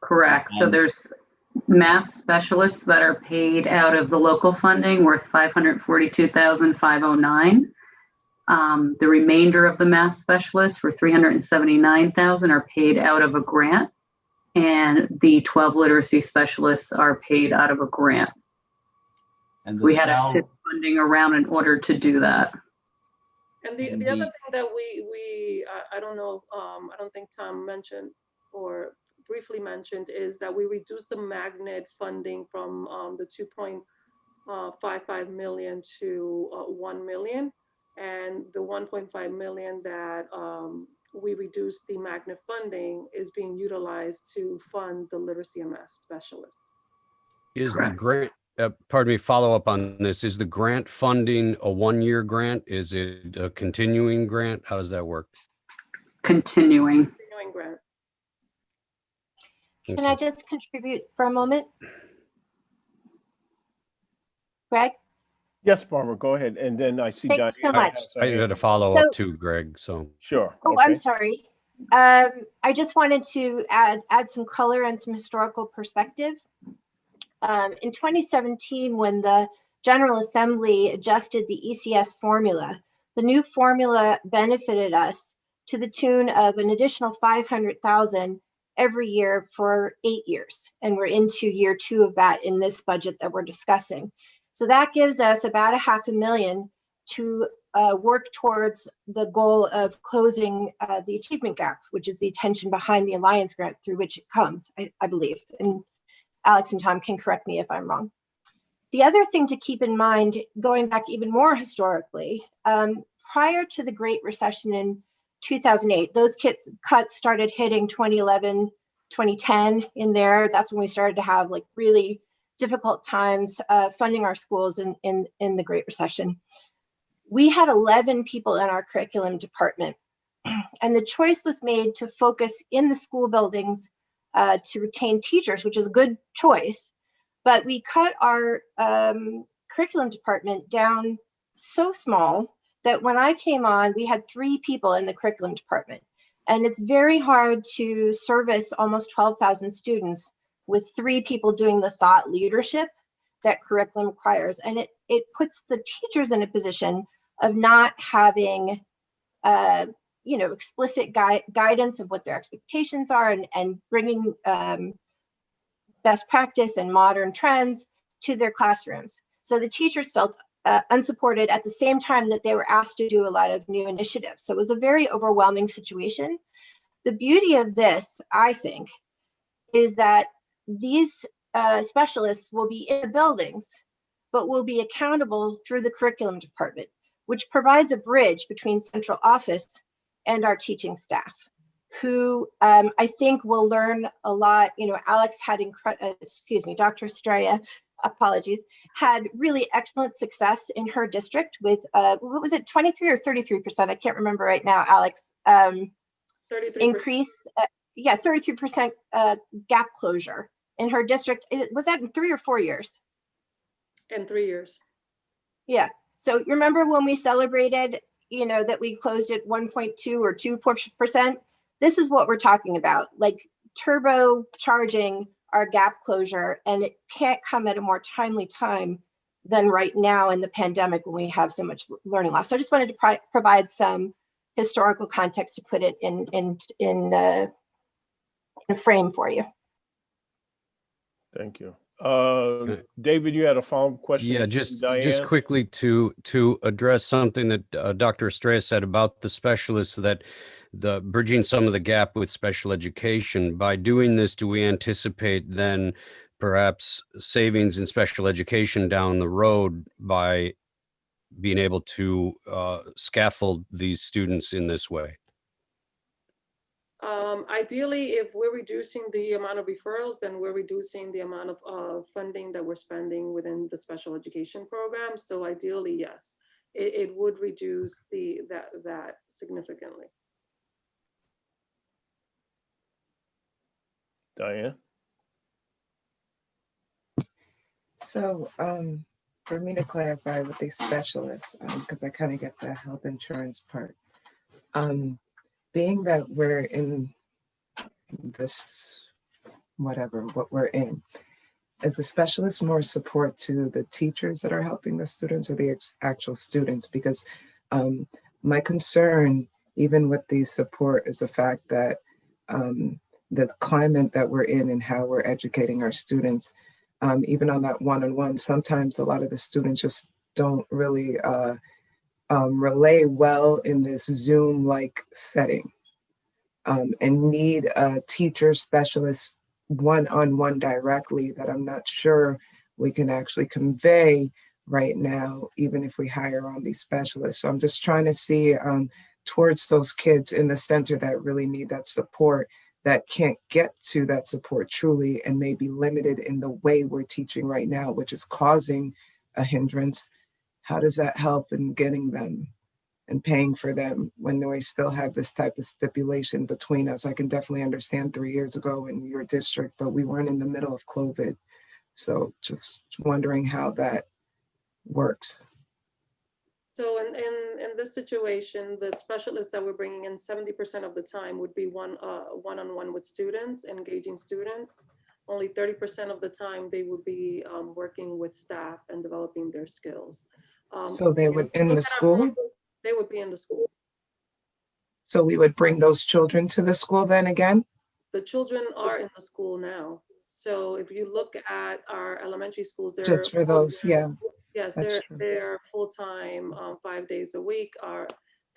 Correct. So And- there's math specialists that are paid out of the local funding worth $542,509. The remainder of the math specialists for $379,000 are paid out of a grant, and the 12 literacy specialists are paid out of a grant. And the We had to sal- shift funding around in order to do that. And the other thing that I don't know, I don't think Tom mentioned or briefly mentioned is that we reduced the magnet funding from the 2.55 million to 1 million. And the 1.5 million that we reduced the magnet funding is being utilized to fund the literacy and math specialists. Is Correct. the grant, pardon me, follow up on this, is the grant funding a one-year grant? Is it a continuing grant? How does that work? Continuing. Continuing grant. Can I just contribute for a moment? Greg? Yes, Barbara, go ahead. And then I see. Thanks so Diane much. has her I hand had to up. follow So- up too, Greg, so. Sure. Oh, okay. I'm sorry. I just wanted to add some color and some historical perspective. In 2017, when the General Assembly adjusted the ECS formula, the new formula benefited us to the tune of an additional $500,000 every year for 8 years. And we're into year 2 of that in this budget that we're discussing. So that gives us about $500,000 to work towards the goal of closing the achievement gap, which is the intention behind the Alliance grant through which it comes, I believe. And Alex and Tom can correct me if I'm wrong. The other thing to keep in mind, going back even more historically, prior to the Great Recession in 2008, those cuts started hitting 2011, 2010 in there. That's when we started to have like really difficult times funding our schools in the Great Recession. We had 11 people in our curriculum department, and the choice was made to focus in the school buildings to retain teachers, which is a good choice. But we cut our curriculum department down so small that when I came on, we had 3 people in the curriculum department. And it's very hard to service almost 12,000 students with 3 people doing the thought leadership that curriculum requires. And it puts the teachers in a position of not having explicit guidance of what their expectations are and bringing best practice and modern trends to their classrooms. So the teachers felt unsupported at the same time that they were asked to do a lot of new initiatives. So it was a very overwhelming situation. The beauty of this, I think, is that these specialists will be in the buildings, but will be accountable through the curriculum department, which provides a bridge between central office and our teaching staff, who I think will learn a lot. Alex had Dr. Estrella, apologies, had really excellent success in her district with, what was it, 23 or 33%? I can't remember right now, Alex. 33%. Increase, 33% gap closure in her district. Was that in 3 or 4 years? In 3 years. Yeah. So you remember when we celebrated, that we closed at 1.2 or 2%? This is what we're talking about, like turbocharging our gap closure, and it can't come at a more timely time than right now in the pandemic when we have so much learning loss. So I just wanted to provide some historical context to put it in a frame for you. Thank you. David, you had a follow-up question? Yeah, just quickly to address something that Dr. Estrella said about the specialists, that the bridging some of the gap with special education. By doing this, do we anticipate then perhaps savings in special education down the road by being able to scaffold these students in this way? Ideally, if we're reducing the amount of referrals, then we're reducing the amount of funding that we're spending within the special education program. So ideally, yes, it would reduce that significantly. Diane? So for me to clarify with these specialists, because I kind of get the health insurance part, being that we're in this, what we're in, is the specialist more support to the teachers that are helping the students or the actual students? Because my concern, even with the support, is the fact that the climate that we're in and how we're educating our students, even on that one-on-one, sometimes a lot of the students just don't really relay well in this Zoom-like setting, and need a teacher specialist one-on-one directly that I'm not sure we can actually convey right now, even if we hire on these specialists. So I'm just trying to see towards those kids in the center that really need that support, that can't get to that support truly and may be limited in the way we're teaching right now, which is causing a hindrance. How does that help in getting them and paying for them when we still have this type of stipulation between us? I can definitely understand 3 years ago in your district, but we weren't in the middle of COVID. So just wondering how that works. So in this situation, the specialists that we're bringing in 70% of the time would be one-on-one with students, engaging students. only 30% of the time they would be working with staff and developing their skills. So they would in the look at our school? program, they would be in the school. So we would bring those children to the school then again? The children are in the school now. So if you look at our elementary schools, they're Just for those, yeah. yes, That's true. they're full-time, 5 days a week.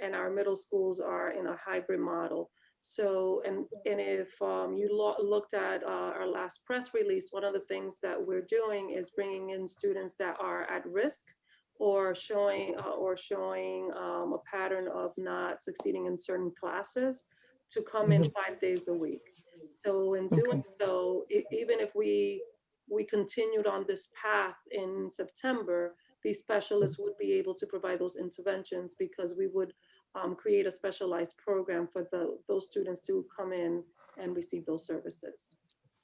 And our middle schools are in a hybrid model. So, and if you looked at our last press release, one of the things that we're doing is bringing in students that are at risk or showing a pattern of not succeeding in certain classes to come in 5 days a week. So in doing so, even if we continued on this path in September, these specialists would be able to provide those interventions because we would create a specialized program for those students to come in and receive those services.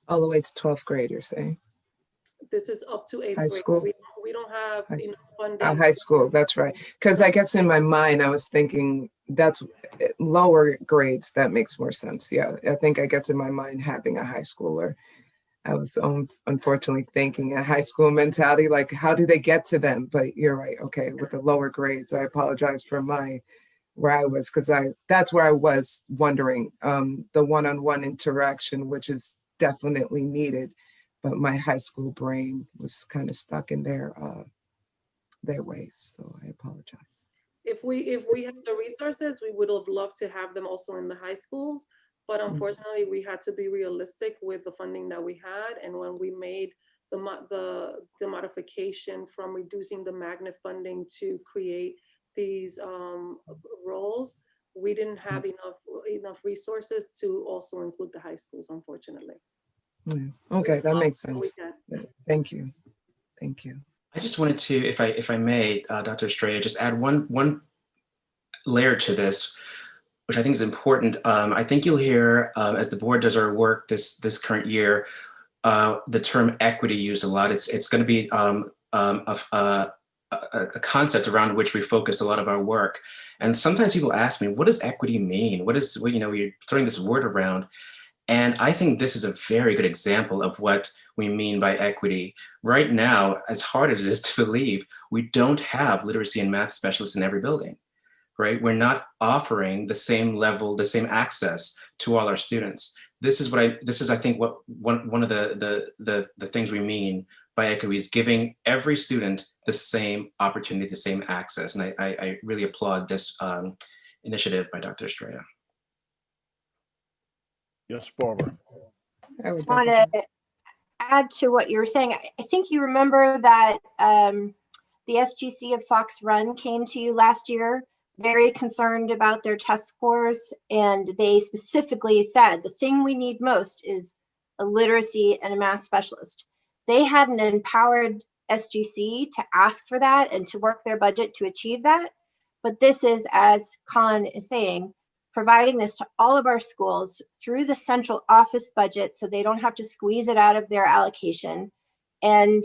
All the way to 12th grade, you're saying? This is up to 8th High grade. school? We don't have enough funding. High school, that's right. Because I guess in my mind, I was thinking that's lower grades. That makes more sense. Yeah, I guess in my mind, having a high schooler, I was unfortunately thinking a high school mentality, like how do they get to them? But you're right. Okay, with the lower grades, I apologize for where I was, because that's where I was wondering, the one-on-one interaction, which is definitely needed. But my high school brain was kind of stuck in their ways. So I apologize. If we had the resources, we would have loved to have them also in the high schools. But unfortunately, we had to be realistic with the funding that we had. And when we made the modification from reducing the magnet funding to create these roles, we didn't have enough resources to also include the high schools, unfortunately. Okay, that makes sense. Thank you. Thank you. I just wanted to, if I may, Dr. Estrella, just add one layer to this, which I think is important. I think you'll hear, as the board does our work this current year, the term equity used a lot. It's going to be a concept around which we focus a lot of our work. And sometimes people ask me, what does equity mean? You're throwing this word around. And I think this is a very good example of what we mean by equity. Right now, as hard as it is to believe, we don't have literacy and math specialists in every building, right? We're not offering the same level, the same access to all our students. This is I think what one of the things we mean by equity is giving every student the same opportunity, the same access. And I really applaud this initiative by Dr. Estrella. Yes, Barbara. I just want to add to what you were saying. I think you remember that the SGC of Fox Run came to you last year, very concerned about their test scores. And they specifically said, the thing we need most is a literacy and a math specialist. They had an empowered SGC to ask for that and to work their budget to achieve that. But this is, as Colin is saying, providing this to all of our schools through the central office budget so they don't have to squeeze it out of their allocation, and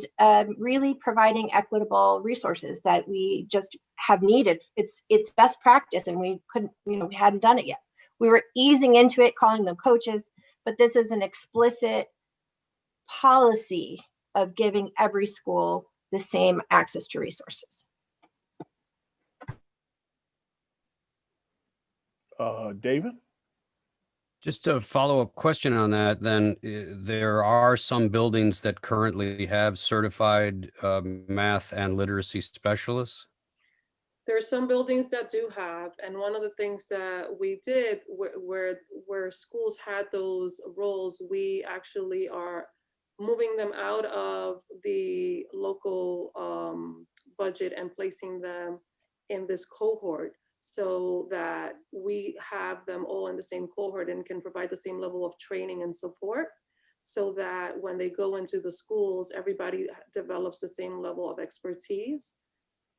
really providing equitable resources that we just have needed. It's best practice, and we couldn't, we hadn't done it yet. We were easing into it, calling them coaches, but this is an explicit policy of giving every school the same access to resources. David? Just a follow-up question on that, then. There are some buildings that currently have certified math and literacy specialists? There are some buildings that do have, and one of the things that we did where schools had those roles, we actually are moving them out of the local budget and placing them in this cohort, so that we have them all in the same cohort and can provide the same level of training and support, so that when they go into the schools, everybody develops the same level of expertise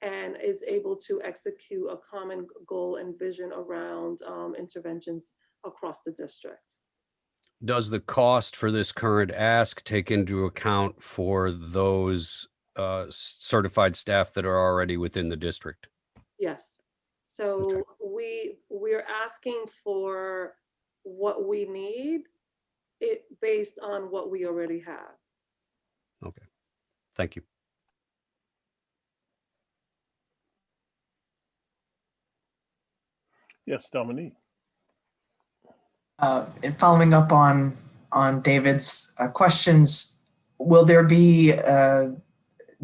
and is able to execute a common goal and vision around interventions across the district. Does the cost for this current ask take into account for those certified staff that are already within the district? Yes. So we're asking for what we need, it based on what we already have. Okay, thank you. Yes, Dominique. And following up on David's questions, will there be a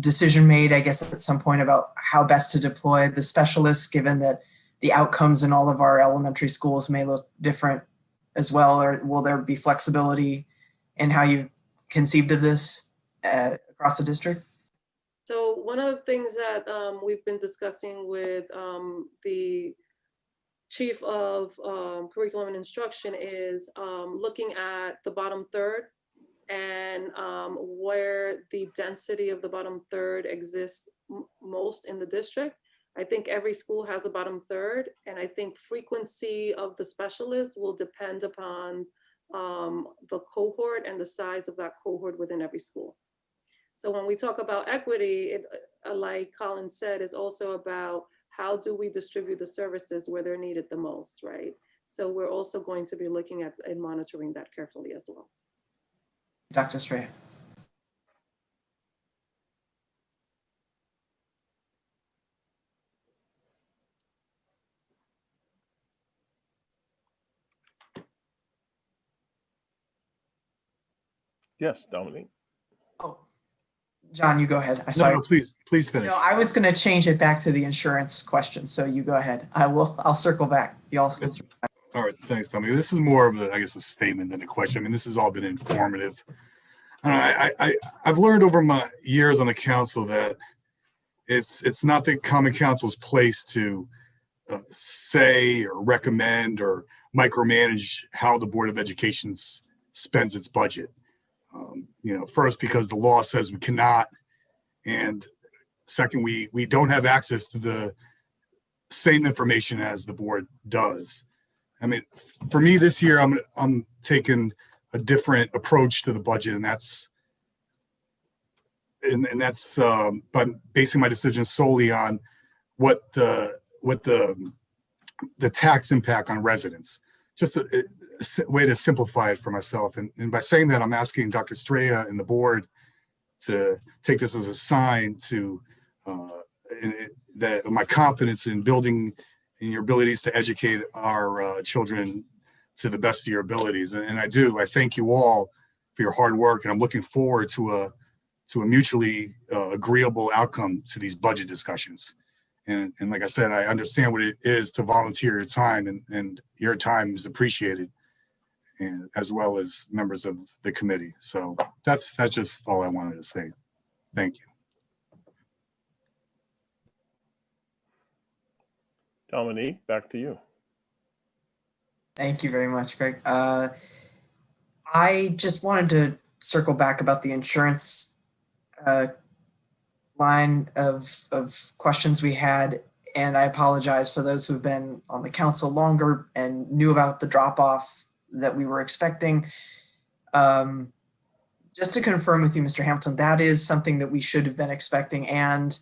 decision made, I guess, at some point about how best to deploy the specialists, given that the outcomes in all of our elementary schools may look different as well? Or will there be flexibility in how you've conceived of this across the district? So one of the things that we've been discussing with the chief of curriculum and instruction is looking at the bottom third and where the density of the bottom third exists most in the district. I think every school has a bottom third, and I think frequency of the specialists will depend upon the cohort and the size of that cohort within every school. So when we talk about equity, it, like Colin said, is also about how do we distribute the services where they're needed the most, right? So we're also going to be looking at and monitoring that carefully as well. Dr. Estrella. Yes, Dominique. Oh, John, you go ahead. I'm No, sorry. no, please finish. No, I was going to change it back to the insurance question. So you go ahead. I'll circle back. You also. All right, thanks, Tommy. This is more of a, I guess, a statement than a question. I mean, this has all been informative. I've learned over my years on the council that it's not the Common Council's place to say or recommend or micromanage how the Board of Education spends its budget. First, because the law says we cannot, and second, we don't have access to the same information as the board does. I mean, for me this year, I'm taking a different approach to the budget, and that's by basing my decision solely on what the tax impact on residents. Just a way to simplify it for myself. And by saying that, I'm asking Dr. Estrella and the board to take this as a sign to that my confidence in building in your abilities to educate our children to the best of your abilities. And I do. I thank you all for your hard work, and I'm looking forward to a mutually agreeable outcome to these budget discussions. And like I said, I understand what it is to volunteer your time, and your time is appreciated, and as well as members of the committee. So that's just all I wanted to say. Thank you. Dominique, back to you. Thank you very much, Greg. I just wanted to circle back about the insurance line of questions we had. And I apologize for those who've been on the council longer and knew about the drop off that we were expecting. Just to confirm with you, Mr. Hamilton, that is something that we should have been expecting, and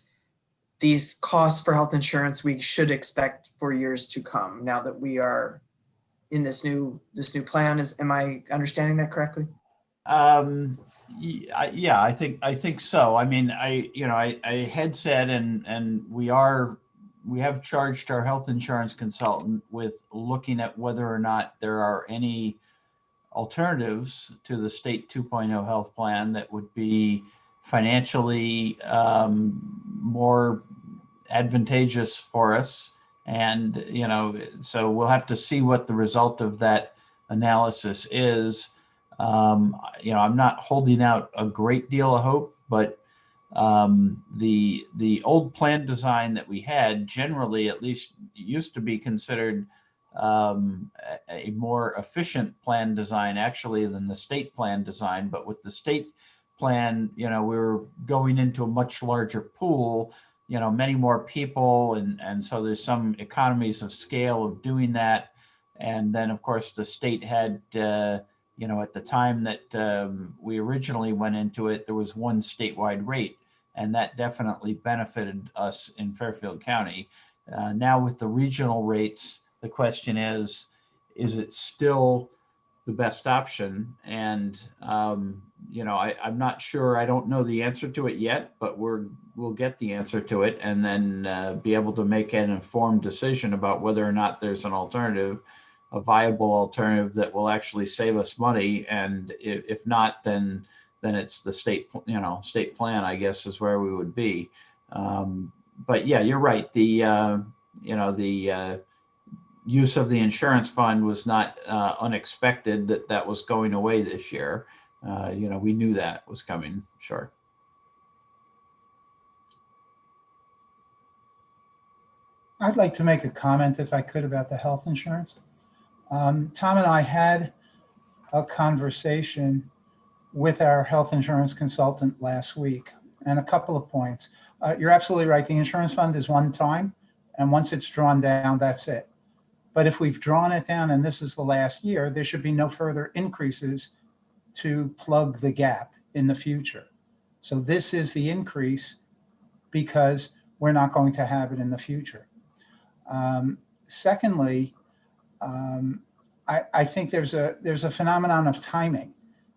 these costs for health insurance we should expect for years to come now that we are in this new plan. Am I understanding that correctly? Yeah, I think so. I mean, I had said, and we have charged our health insurance consultant with looking at whether or not there are any alternatives to the state 2.0 health plan that would be financially more advantageous for us. And, so we'll have to see what the result of that analysis is. I'm not holding out a great deal of hope, but the old plan design that we had generally, at least, used to be considered a more efficient plan design actually than the state plan design. But with the state plan, we were going into a much larger pool, many more people. And so there's some economies of scale of doing that. And then of course the state had, at the time that we originally went into it, there was one statewide rate, and that definitely benefited us in Fairfield County. Now with the regional rates, the question is it still the best option. And, you know, I'm not sure, I don't know the answer to it yet, but we'll get the answer to it and then be able to make an informed decision about whether or not there's an alternative, a viable alternative that will actually save us money. And if not, then it's the state, you know, state plan, I guess, is where we would be. But yeah, you're right. The, you know, the use of the insurance fund was not unexpected that was going away this year. You know, we knew that was coming, sure. I'd like to make a comment, if I could, about the health insurance. Tom and I had a conversation with our health insurance consultant last week, and a couple of points. You're absolutely right. The insurance fund is one time, and once it's drawn down, that's it. But if we've drawn it down and this is the last year, there should be no further increases to plug the gap in the future. So this is the increase because we're not going to have it in the future. Secondly, I think there's a phenomenon of timing,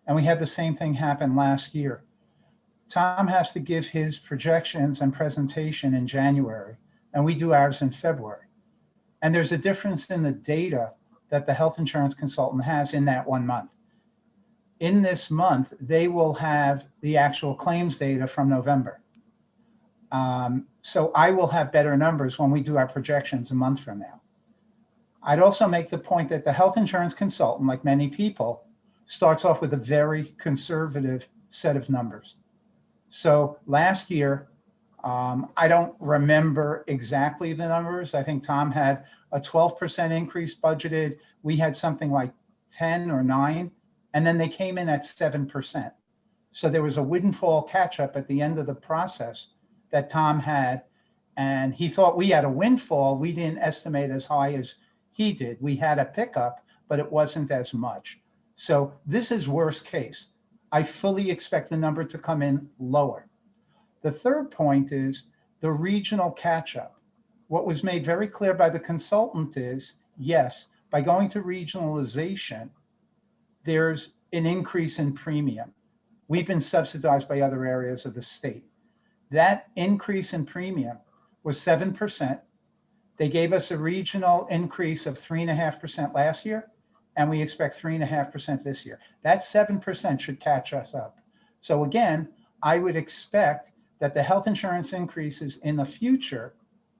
and we had the same thing happen last year. Tom has to give his projections and presentation in January, and we do ours in February. And there's a difference in the data that the health insurance consultant has in that 1 month. In this month, they will have the actual claims data from November. So I will have better numbers when we do our projections a month from now. I'd also make the point that the health insurance consultant, like many people, starts off with a very conservative set of numbers. So last year, I don't remember exactly the numbers. I think Tom had a 12% increase budgeted. We had something like 10 or 9, and then they came in at 7%. So there was a windfall catch up at the end of the process that Tom had, and he thought we had a windfall. We didn't estimate as high as he did. We had a pickup, but it wasn't as much. So this is worst case. I fully expect the number to come in lower. The third point is the regional catch-up. What was made very clear by the consultant is, yes, by going to regionalization, there's an increase in premium. We've been subsidized by other areas of the state. That increase in premium was 7%. They gave us a regional increase of 3.5% last year, and we expect 3.5% this year. That 7% should catch us up. So again, I would expect that the health insurance increases in the future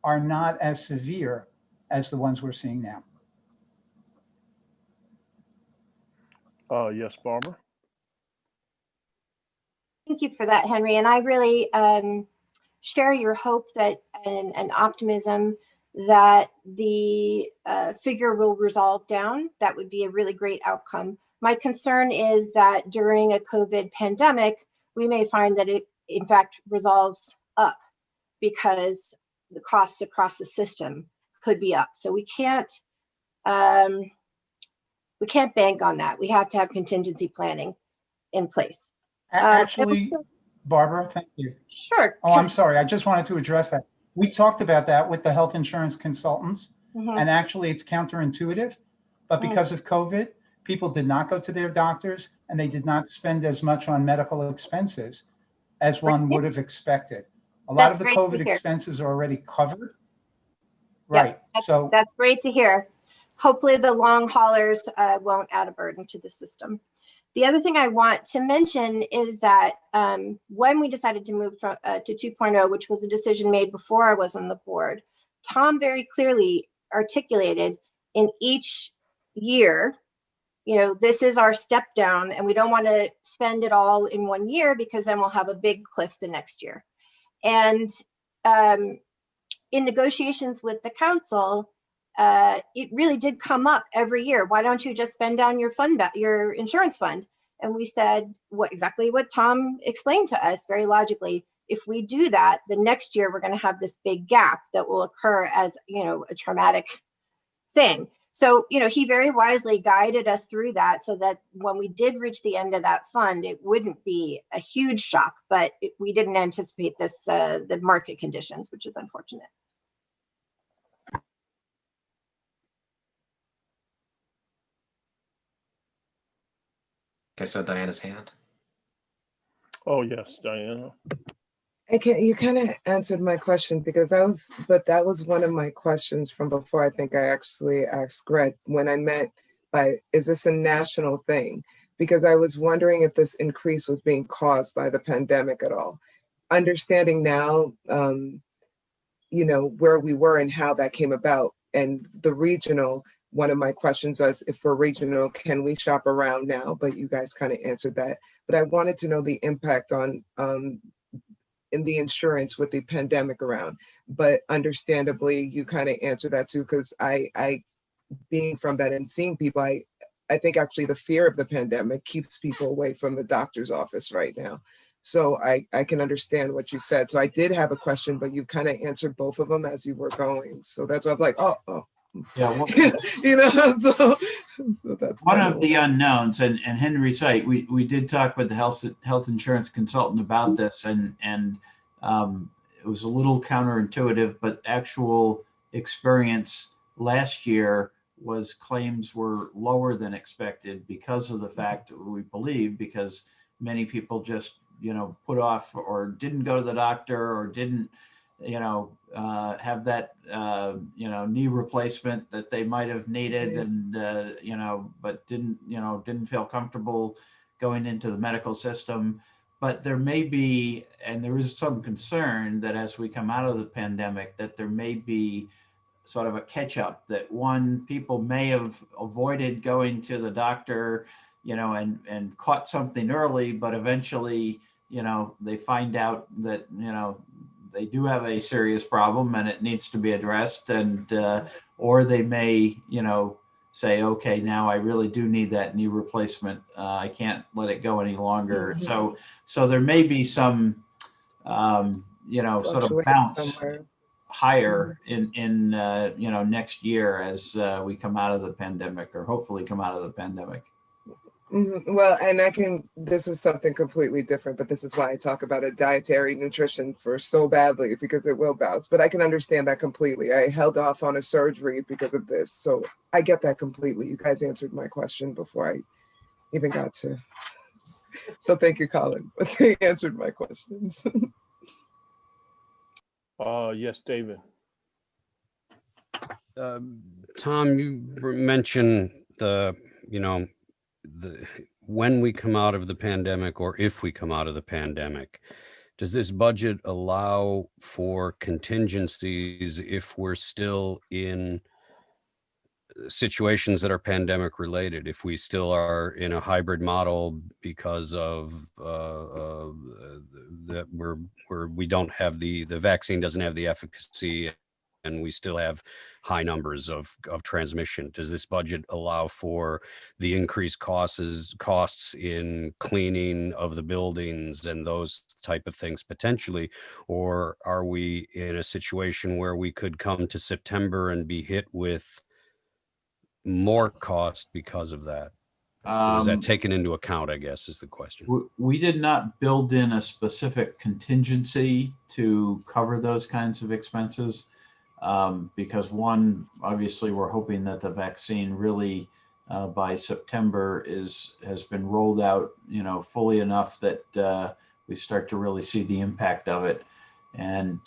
are not as severe as the ones we're seeing now. Yes, Barbara. Thank you for that, Henry. And I really share your hope that and optimism that the figure will resolve down. That would be a really great outcome. My concern is that during a COVID pandemic, we may find that it, in fact, resolves up because the costs across the system could be up. So we can't bank on that. We have to have contingency planning in place. Actually, Barbara, thank you. Sure. Oh, I'm sorry. I just wanted to address that. We talked about that with the health insurance consultants, and actually it's counterintuitive, but because of COVID, people did not go to their doctors and they did not spend as much on medical expenses as one would have expected. A lot of the COVID expenses are already covered. Right. So that's great to hear. Hopefully the long haulers won't add a burden to the system. The other thing I want to mention is that when we decided to move from, to 2.0, which was a decision made before I was on the board, Tom very clearly articulated in each year, you know, this is our step down and we don't want to spend it all in 1 year because then we'll have a big cliff the next year. And in negotiations with the council, it really did come up every year. Why don't you just spend down your fund, your insurance fund? And we said exactly what Tom explained to us very logically. If we do that, the next year we're going to have this big gap that will occur as, you know, a traumatic thing. So, you know, he very wisely guided us through that so that when we did reach the end of that fund, it wouldn't be a huge shock, but we didn't anticipate this, the market conditions, which is unfortunate. I saw Diana's hand. Oh, yes, Diana. You kind of answered my question because that was one of my questions from before. I think I actually asked Greg when I meant is this a national thing? Because I was wondering if this increase was being caused by the pandemic at all. Understanding now, where we were and how that came about, and the regional, one of my questions was, if we're regional, can we shop around now? But you guys kind of answered that. But I wanted to know the impact on in the insurance with the pandemic around. But understandably, you kind of answered that too, because I being from that and seeing people, I think actually the fear of the pandemic keeps people away from the doctor's office right now. So I can understand what you said. So I did have a question, but you kind of answered both of them as you were going. So that's why I was like, oh. Yeah, well, so that's one of the unknowns, and Henry Sight, we did talk with the health insurance consultant about this, and it was a little counterintuitive, but actual experience last year was claims were lower than expected because of the fact, we believe, because many people just put off or didn't go to the doctor or didn't have that knee replacement that they might have needed, and but didn't feel comfortable going into the medical system. But there may be, and there is some concern that as we come out of the pandemic, that there may be sort of a catch up, that people may have avoided going to the doctor, and caught something early, but eventually, they find out that, they do have a serious problem and it needs to be addressed, and or they may say, okay, now I really do need that knee replacement, I can't let it go any longer. So there may be some sort of bounce higher in next year as we come out of the pandemic, or hopefully come out of the pandemic. Well, and this is something completely different, but this is why I talk about a dietary nutrition for so badly, because it will bounce. But I can understand that completely. I held off on a surgery because of this. So I get that completely. You guys answered my question before I even got to. So thank you, Colin. But they answered my questions. Yes, David. Tom, you mentioned when we come out of the pandemic, or if we come out of the pandemic, does this budget allow for contingencies if we're still in situations that are pandemic related, if we still are in a hybrid model because of that we don't have the vaccine doesn't have the efficacy, and we still have high numbers of transmission? Does this budget allow for the increased costs in cleaning of the buildings and those type of things potentially? Or are we in a situation where we could come to September and be hit with more cost because of that? Is that taken into account, I guess, is the question. We did not build in a specific contingency to cover those kinds of expenses. Because obviously we're hoping that the vaccine really by September has been rolled out, fully enough that we start to really see the impact of it. And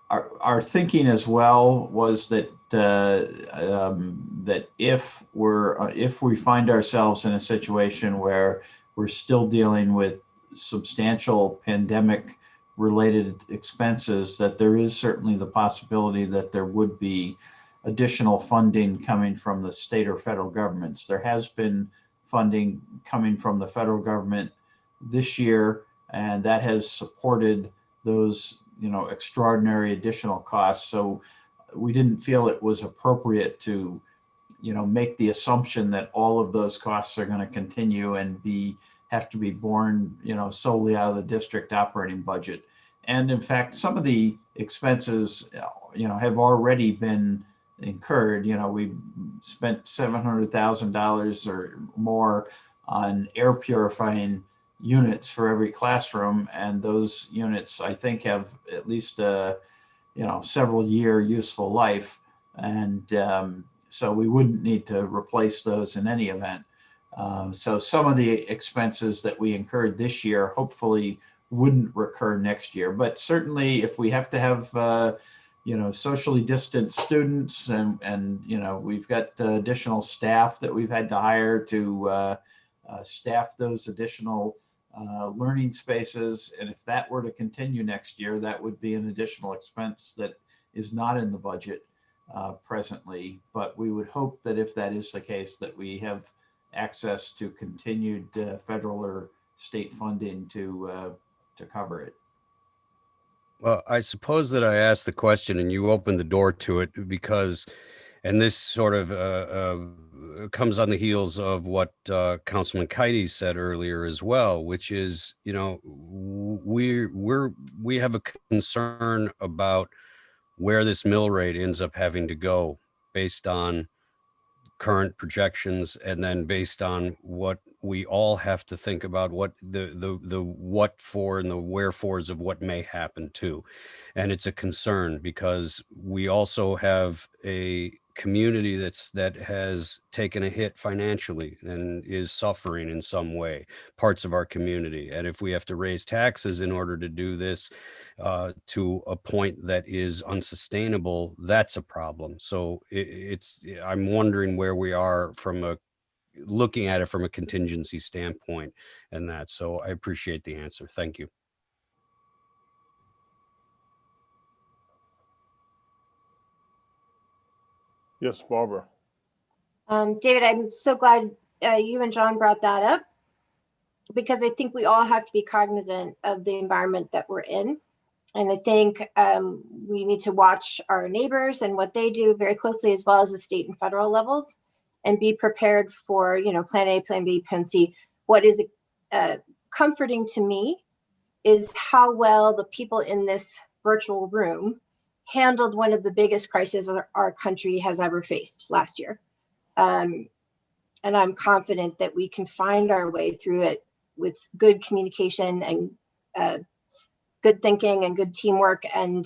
our thinking as well was that that if we find ourselves in a situation where we're still dealing with substantial pandemic related expenses, that there is certainly the possibility that there would be additional funding coming from the state or federal governments. There has been funding coming from the federal government this year, and that has supported those extraordinary additional costs. So we didn't feel it was appropriate to make the assumption that all of those costs are going to continue and have to be borne, solely out of the district operating budget. And in fact, some of the expenses, have already been incurred. We spent $700,000 or more on air purifying units for every classroom, and those units, I think, have at least several year useful life, and so we wouldn't need to replace those in any event. So some of the expenses that we incurred this year hopefully wouldn't recur next year. But certainly if we have to have socially distant students and we've got additional staff that we've had to hire to staff those additional learning spaces. And if that were to continue next year, that would be an additional expense that is not in the budget presently. But we would hope that if that is the case, that we have access to continued federal or state funding to cover it. Well, I suppose that I asked the question and you opened the door to it because, and this sort of comes on the heels of what Councilman Keites said earlier as well, which is, we have a concern about where this mill rate ends up having to go based on current projections, and then based on what we all have to think about, what the what for and the wherefores of what may happen too. And it's a concern because we also have a community that has taken a hit financially and is suffering in some way, parts of our community. And if we have to raise taxes in order to do this to a point that is unsustainable, that's a problem. So I'm wondering where we are from looking at it from a contingency standpoint and that. So I appreciate the answer. Thank you. Yes, Barbara. David, I'm so glad you and John brought that up, because I think we all have to be cognizant of the environment that we're in. And I think we need to watch our neighbors and what they do very closely, as well as the state and federal levels, and be prepared for, plan A, plan B, plan C. What is comforting to me is how well the people in this virtual room handled one of the biggest crises our country has ever faced last year. And I'm confident that we can find our way through it with good communication and good thinking and good teamwork, and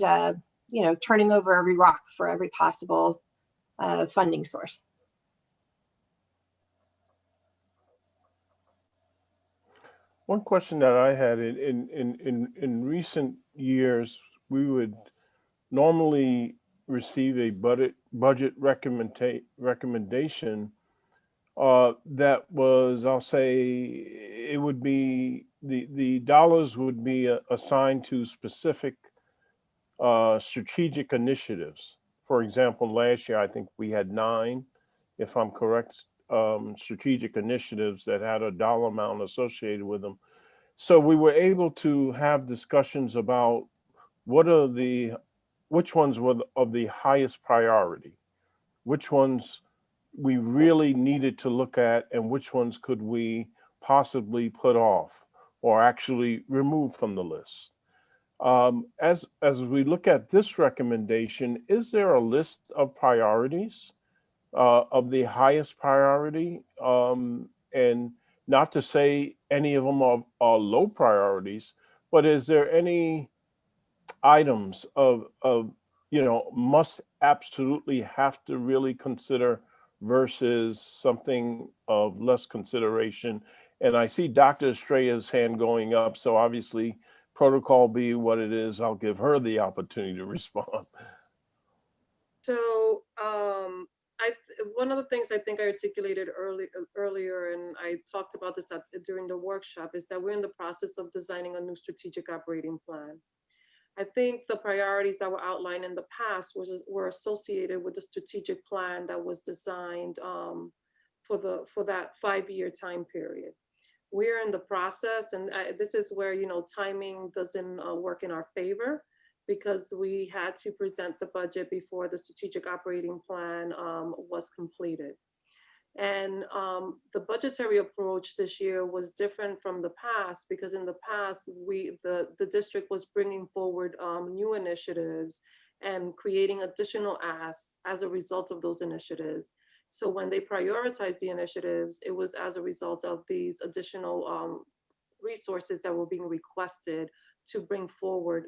turning over every rock for every possible funding source. One question that I had in recent years, we would normally receive a budget recommendation that was, I'll say, it would be the dollars would be assigned to specific strategic initiatives. For example, last year I think we had 9, if I'm correct, strategic initiatives that had a dollar amount associated with them. So we were able to have discussions about which ones were of the highest priority, which ones we really needed to look at, and which ones could we possibly put off or actually remove from the list. As we look at this recommendation, is there a list of priorities of the highest priority? And not to say any of them are low priorities, but is there any items of must absolutely have to really consider versus something of less consideration? And I see Dr. Estrella's hand going up, so obviously protocol be what it is, I'll give her the opportunity to respond. So one of the things I think I articulated earlier, and I talked about this during the workshop, is that we're in the process of designing a new strategic operating plan. I think the priorities that were outlined in the past were associated with the strategic plan that was designed for that 5-year time period. We're in the process, and this is where timing doesn't work in our favor, because we had to present the budget before the strategic operating plan was completed. And the budgetary approach this year was different from the past, because in the past, the district was bringing forward new initiatives and creating additional asks as a result of those initiatives. So when they prioritized the initiatives, it was as a result of these additional resources that were being requested to bring forward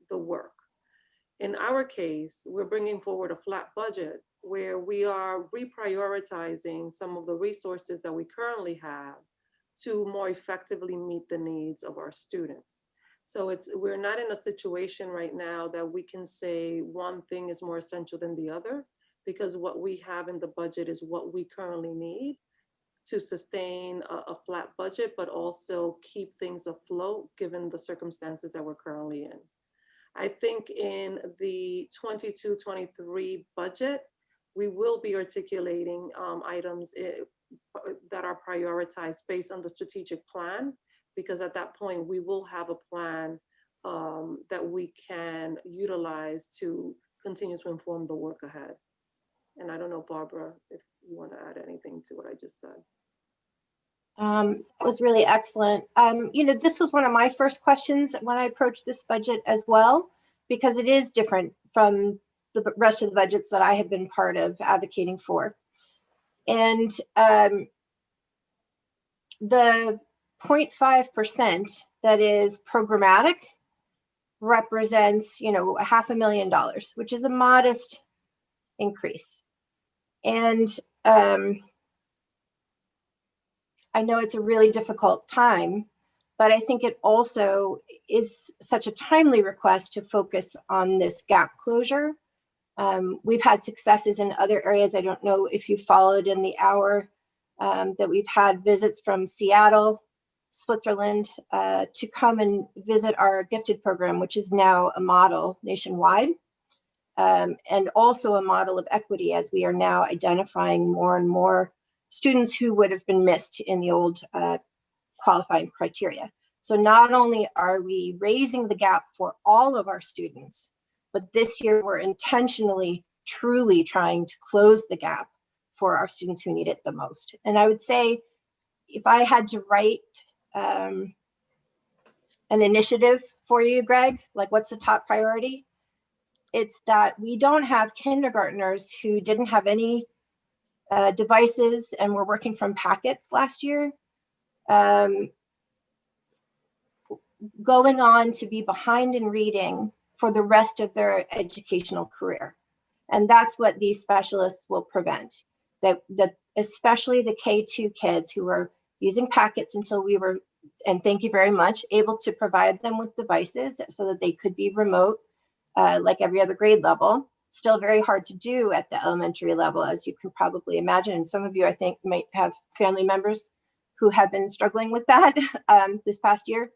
the work. In our case, we're bringing forward a flat budget where we are reprioritizing some of the resources that we currently have to more effectively meet the needs of our students. So we're not in a situation right now that we can say one thing is more essential than the other, because what we have in the budget is what we currently need to sustain a flat budget, but also keep things afloat given the circumstances that we're currently in. I think in the 22-23 budget, we will be articulating items that are prioritized based on the strategic plan, because at that point we will have a plan that we can utilize to continue to inform the work ahead. And I don't know, Barbara, if you want to add anything to what I just said. It was really excellent. This was one of my first questions when I approached this budget as well, because it is different from the rest of the budgets that I have been part of advocating for. And the 0.5% that is programmatic represents, $500,000, which is a modest increase. And I know it's a really difficult time, but I think it also is such a timely request to focus on this gap closure. We've had successes in other areas. I don't know if you followed in the hour that we've had visits from Seattle, Switzerland, to come and visit our gifted program, which is now a model nationwide, and also a model of equity, as we are now identifying more and more students who would have been missed in the old qualifying criteria. So not only are we raising the gap for all of our students, but this year we're intentionally, truly trying to close the gap for our students who need it the most. And I would say, if I had to write an initiative for you, Greg, like what's the top priority? It's that we don't have kindergartners who didn't have any devices and were working from packets last year, going on to be behind in reading for the rest of their educational career. And that's what these specialists will prevent. That especially the K2 kids who were using packets until we were, and thank you very much, able to provide them with devices so that they could be remote like every other grade level. Still very hard to do at the elementary level, as you can probably imagine. And some of you, I think, might have family members who have been struggling with that this past year.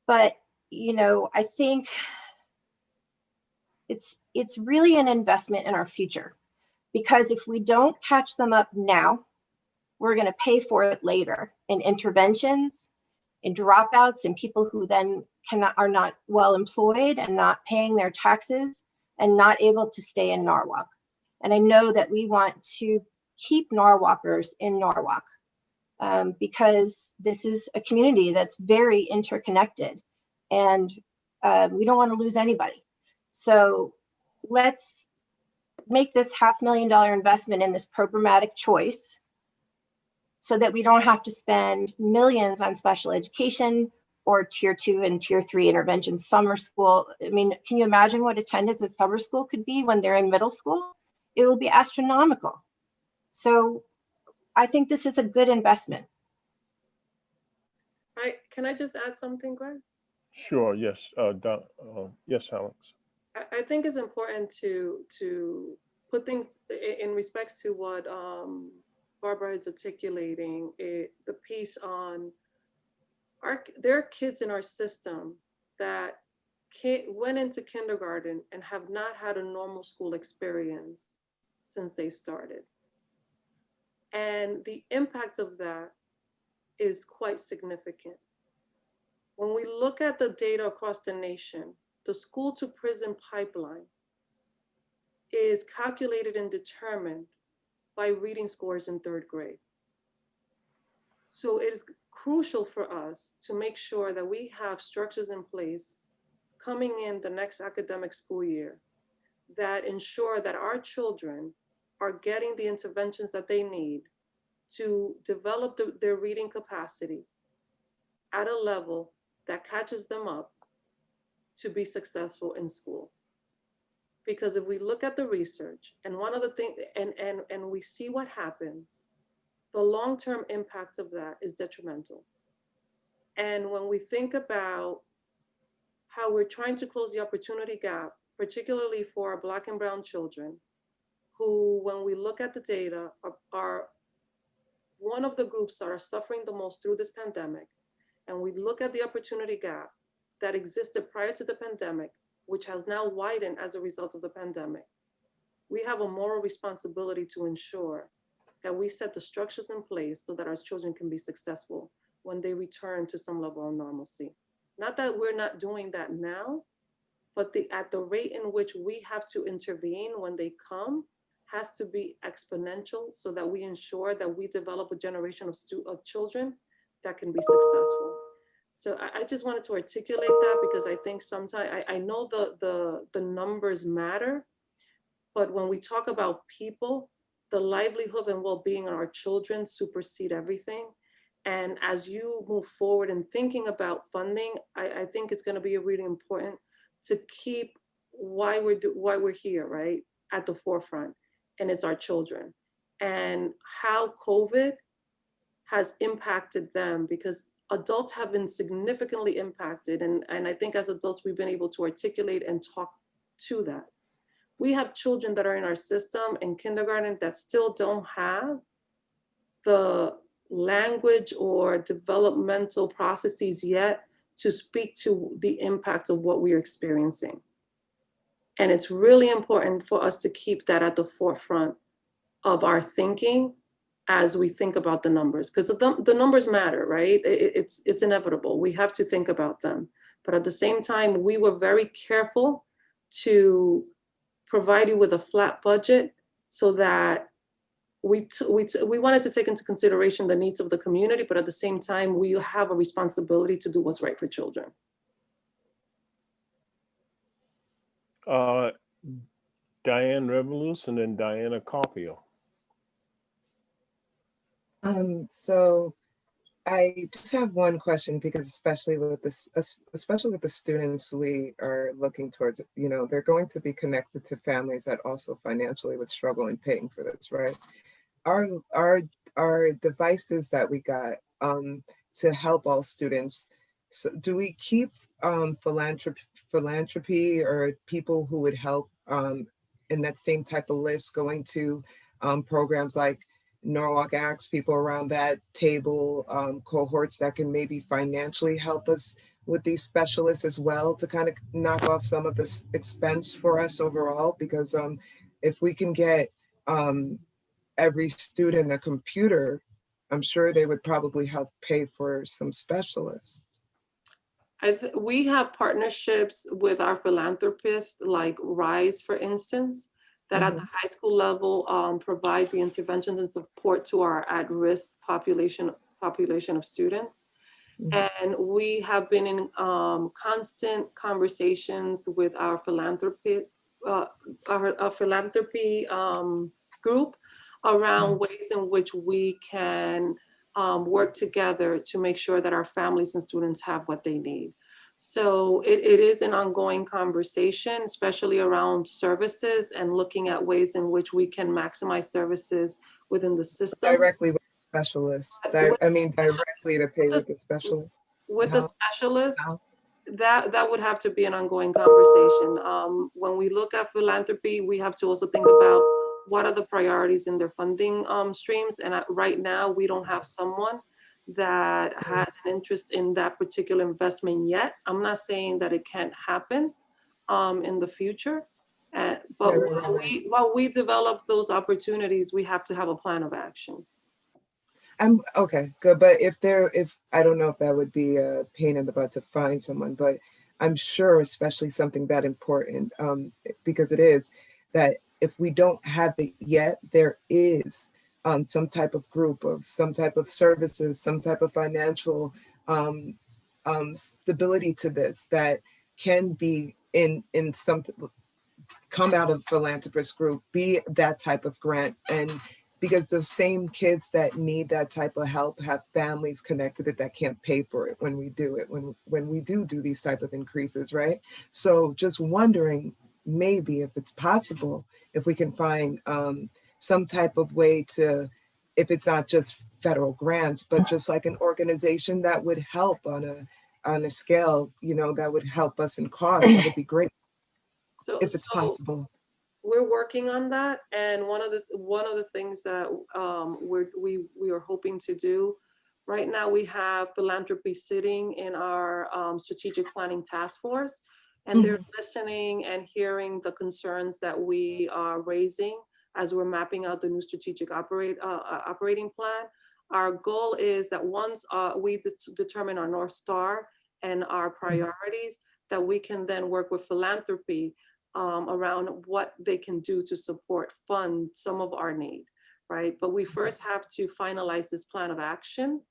But, I think it's really an investment in our future, because if we don't catch them up now, we're going to pay for it later in interventions, in dropouts, and people who then are not well employed and not paying their taxes and not able to stay in Norwalk. And I know that we want to keep Norwalkers in Norwalk because this is a community that's very interconnected, and we don't want to lose anybody. So let's make this $500,000 investment in this programmatic choice so that we don't have to spend millions on special education or tier 2 and tier 3 intervention summer school. I mean, can you imagine what attendance at summer school could be when they're in middle school? It will be astronomical. So I think this is a good investment. Can I just add something, Greg? Sure, yes. Yes, Alex. I think it's important to put things in respects to what Barbara is articulating, the piece on there are kids in our system that went into kindergarten and have not had a normal school experience since they started. And the impact of that is quite significant. When we look at the data across the nation, the school to prison pipeline is calculated and determined by reading scores in 3rd grade. So it is crucial for us to make sure that we have structures in place coming in the next academic school year that ensure that our children are getting the interventions that they need to develop their reading capacity at a level that catches them up to be successful in school. Because if we look at the research and one of the things, and we see what happens, the long-term impact of that is detrimental. And when we think about how we're trying to close the opportunity gap, particularly for our Black and Brown children, who, when we look at the data, are one of the groups that are suffering the most through this pandemic, and we look at the opportunity gap that existed prior to the pandemic, which has now widened as a result of the pandemic, we have a moral responsibility to ensure that we set the structures in place so that our children can be successful when they return to some level of normalcy. Not that we're not doing that now, but at the rate in which we have to intervene when they come has to be exponential so that we ensure that we develop a generation of children that can be successful. So I just wanted to articulate that because I think sometimes, I know the numbers matter, but when we talk about people, the livelihood and well-being of our children supersede everything. And as you move forward in thinking about funding, I think it's going to be really important to keep why we're here, right, at the forefront, and it's our children and how COVID has impacted them, because adults have been significantly impacted, and I think as adults we've been able to articulate and talk to that. We have children that are in our system in kindergarten that still don't have the language or developmental processes yet to speak to the impact of what we're experiencing. And it's really important for us to keep that at the forefront of our thinking as we think about the numbers, because the numbers matter, right? It's inevitable. We have to think about them. But at the same time, we were very careful to provide you with a flat budget so that we wanted to take into consideration the needs of the community, but at the same time, we have a responsibility to do what's right for children. Diane Revolus and then Diana Carpio. So I just have one question, because especially with the students we are looking towards, you know, they're going to be connected to families that also financially would struggle in paying for this, right? Our devices that we got to help all students, so do we keep philanthropy or people who would help in that same type of list going to programs like Norwalk Acts, people around that table, cohorts that can maybe financially help us with these specialists as well to kind of knock off some of this expense for us overall? Because if we can get every student a computer, I'm sure they would probably help pay for some specialists. We have partnerships with our philanthropists, like RISE, for instance, that at the high school level provide the interventions and support to our at-risk population of students. And we have been in constant conversations with our philanthropy group around ways in which we can work together to make sure that our families and students have what they need. So it is an ongoing conversation, especially around services and looking at ways in which we can maximize services within the system. Directly with specialists, directly to pay with the specialist. With the specialist, that would have to be an ongoing conversation. When we look at philanthropy, we have to also think about what are the priorities in their funding streams. And right now, we don't have someone that has an interest in that particular investment yet. I'm not saying that it can't happen in the future, but while we develop those opportunities, we have to have a plan of action. Okay, good. But if I don't know if that would be a pain in the butt to find someone, but I'm sure, especially something that important, because it is, that if we don't have it yet, there is some type of group of some type of services, some type of financial stability to this that can be in some, come out of philanthropist group, be that type of grant, and because those same kids that need that type of help have families connected that can't pay for it when we do it, when we do these type of increases, right? So just wondering, maybe if it's possible, if we can find some type of way to, if it's not just federal grants, but just like an organization that would help on a scale, you know, that would help us in cost, that would be great, if it's possible. We're working on that, and one of the things that we are hoping to do right now, we have philanthropy sitting in our strategic planning task force, and they're listening and hearing the concerns that we are raising as we're mapping out the new strategic operating plan. Our goal is that once we determine our North Star and our priorities, that we can then work with philanthropy around what they can do to fund some of our need, right? But we first have to finalize this plan of action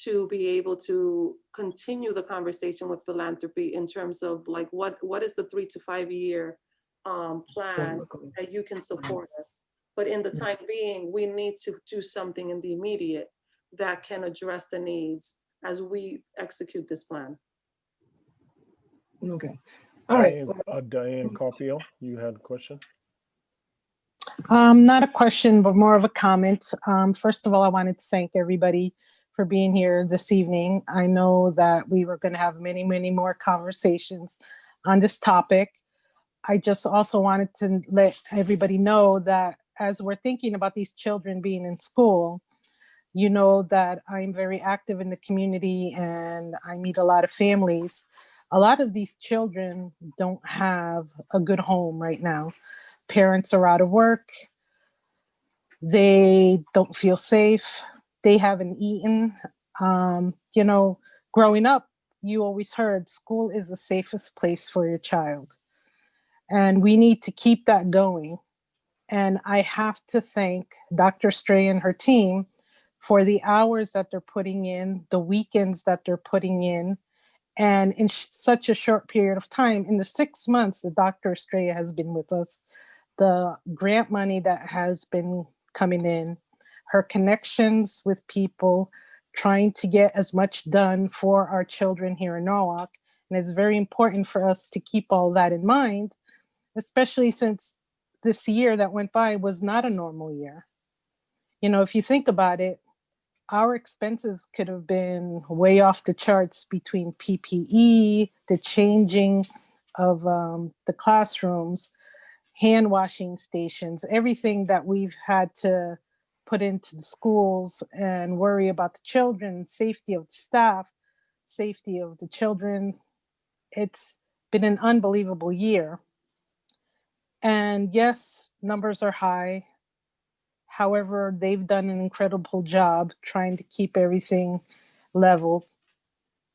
to be able to continue the conversation with philanthropy in terms of like, what is the 3 to 5 year plan that you can support us. But in the time being, we need to do something in the immediate that can address the needs as we execute this plan. Okay. All right. Diane Carpio, you had a question? Not a question, but more of a comment. First of all, I wanted to thank everybody for being here this evening. I know that we were going to have many, many more conversations on this topic. I just also wanted to let everybody know that as we're thinking about these children being in school, you know that I'm very active in the community and I meet a lot of families. A lot of these children don't have a good home right now. Parents are out of work. They don't feel safe. They haven't eaten. You know, growing up, you always heard school is the safest place for your child. And we need to keep that going. And I have to thank Dr. Stray and her team for the hours that they're putting in, the weekends that they're putting in, and in such a short period of time, in the 6 months that Dr. Estrella has been with us, the grant money that has been coming in, her connections with people, trying to get as much done for our children here in Norwalk. And it's very important for us to keep all that in mind, especially since this year that went by was not a normal year. You know, if you think about it, our expenses could have been way off the charts between PPE, the changing of the classrooms, hand washing stations, everything that we've had to put into the schools and worry about the children, safety of the staff, safety of the children. It's been an unbelievable year. And yes, numbers are high. However, they've done an incredible job trying to keep everything level.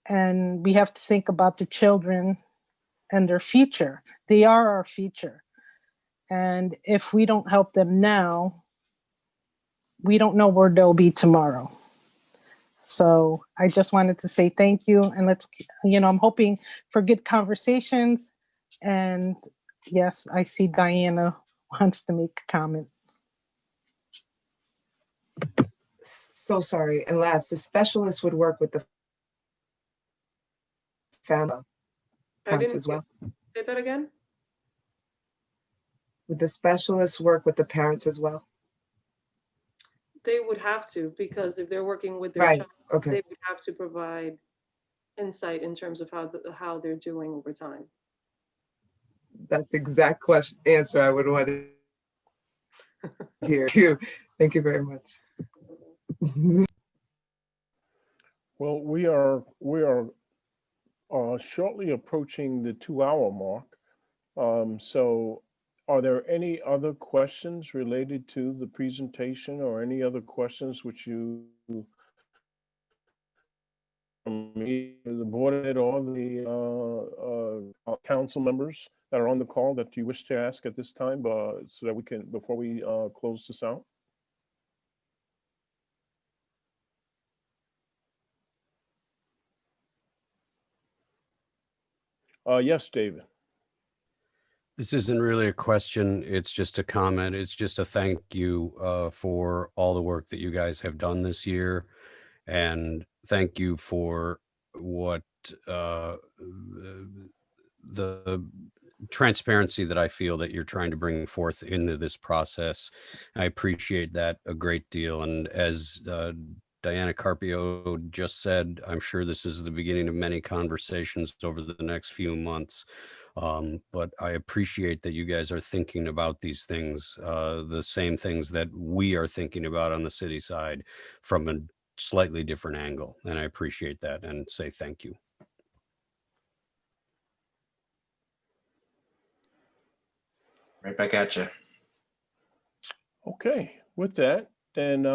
And we have to think about the children and their future. They are our future. And if we don't help them now, we don't know where they'll be tomorrow. So I just wanted to say thank you. And let's, you know, I'm hoping for good conversations. And yes, I see Diana wants to make a comment. So sorry. And last, the specialist would work with the family parents as well. Say that again? Would the specialists work with the parents as well? They would have to, because if they're working with their Right. child, Okay. they would have to provide insight in terms of how they're doing over time. That's the exact answer I would want to hear. Thank you very much. Well, we are shortly approaching the 2-hour mark. So are there any other questions related to the presentation or any other questions which you, the board head or the council members that are on the call that you wish to ask at this time, so that we can, before we close this out? Yes, David. This isn't really a question. It's just a comment. It's just a thank you for all the work that you guys have done this year. And thank you for what the transparency that I feel that you're trying to bring forth into this process. I appreciate that a great deal. And as Diana Carpio just said, I'm sure this is the beginning of many conversations over the next few months. But I appreciate that you guys are thinking about these things, the same things that we are thinking about on the city side from a slightly different angle. And I appreciate that and say thank you. Right back at you. Okay, with that, then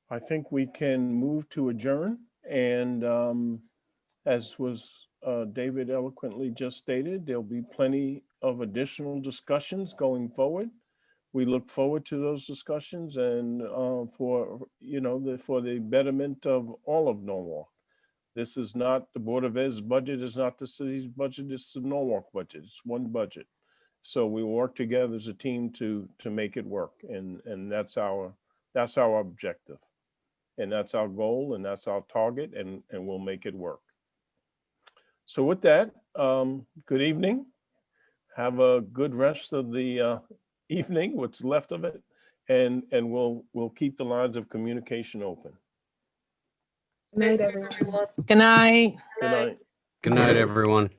I think we can move to adjourn. And as was David eloquently just stated, there'll be plenty of additional discussions going forward. We look forward to those discussions and for the betterment of all of Norwalk. This is not the Board of Ed's budget, is not the city's budget, it's the Norwalk budget. It's one budget. So we work together as a team to make it work. And that's our objective. And that's our goal and that's our target, and we'll make it work. So with that, good evening. Have a good rest of the evening, what's left of it, and we'll keep the lines of communication open. Good night, everyone. Good night. Good night. Good night, everyone.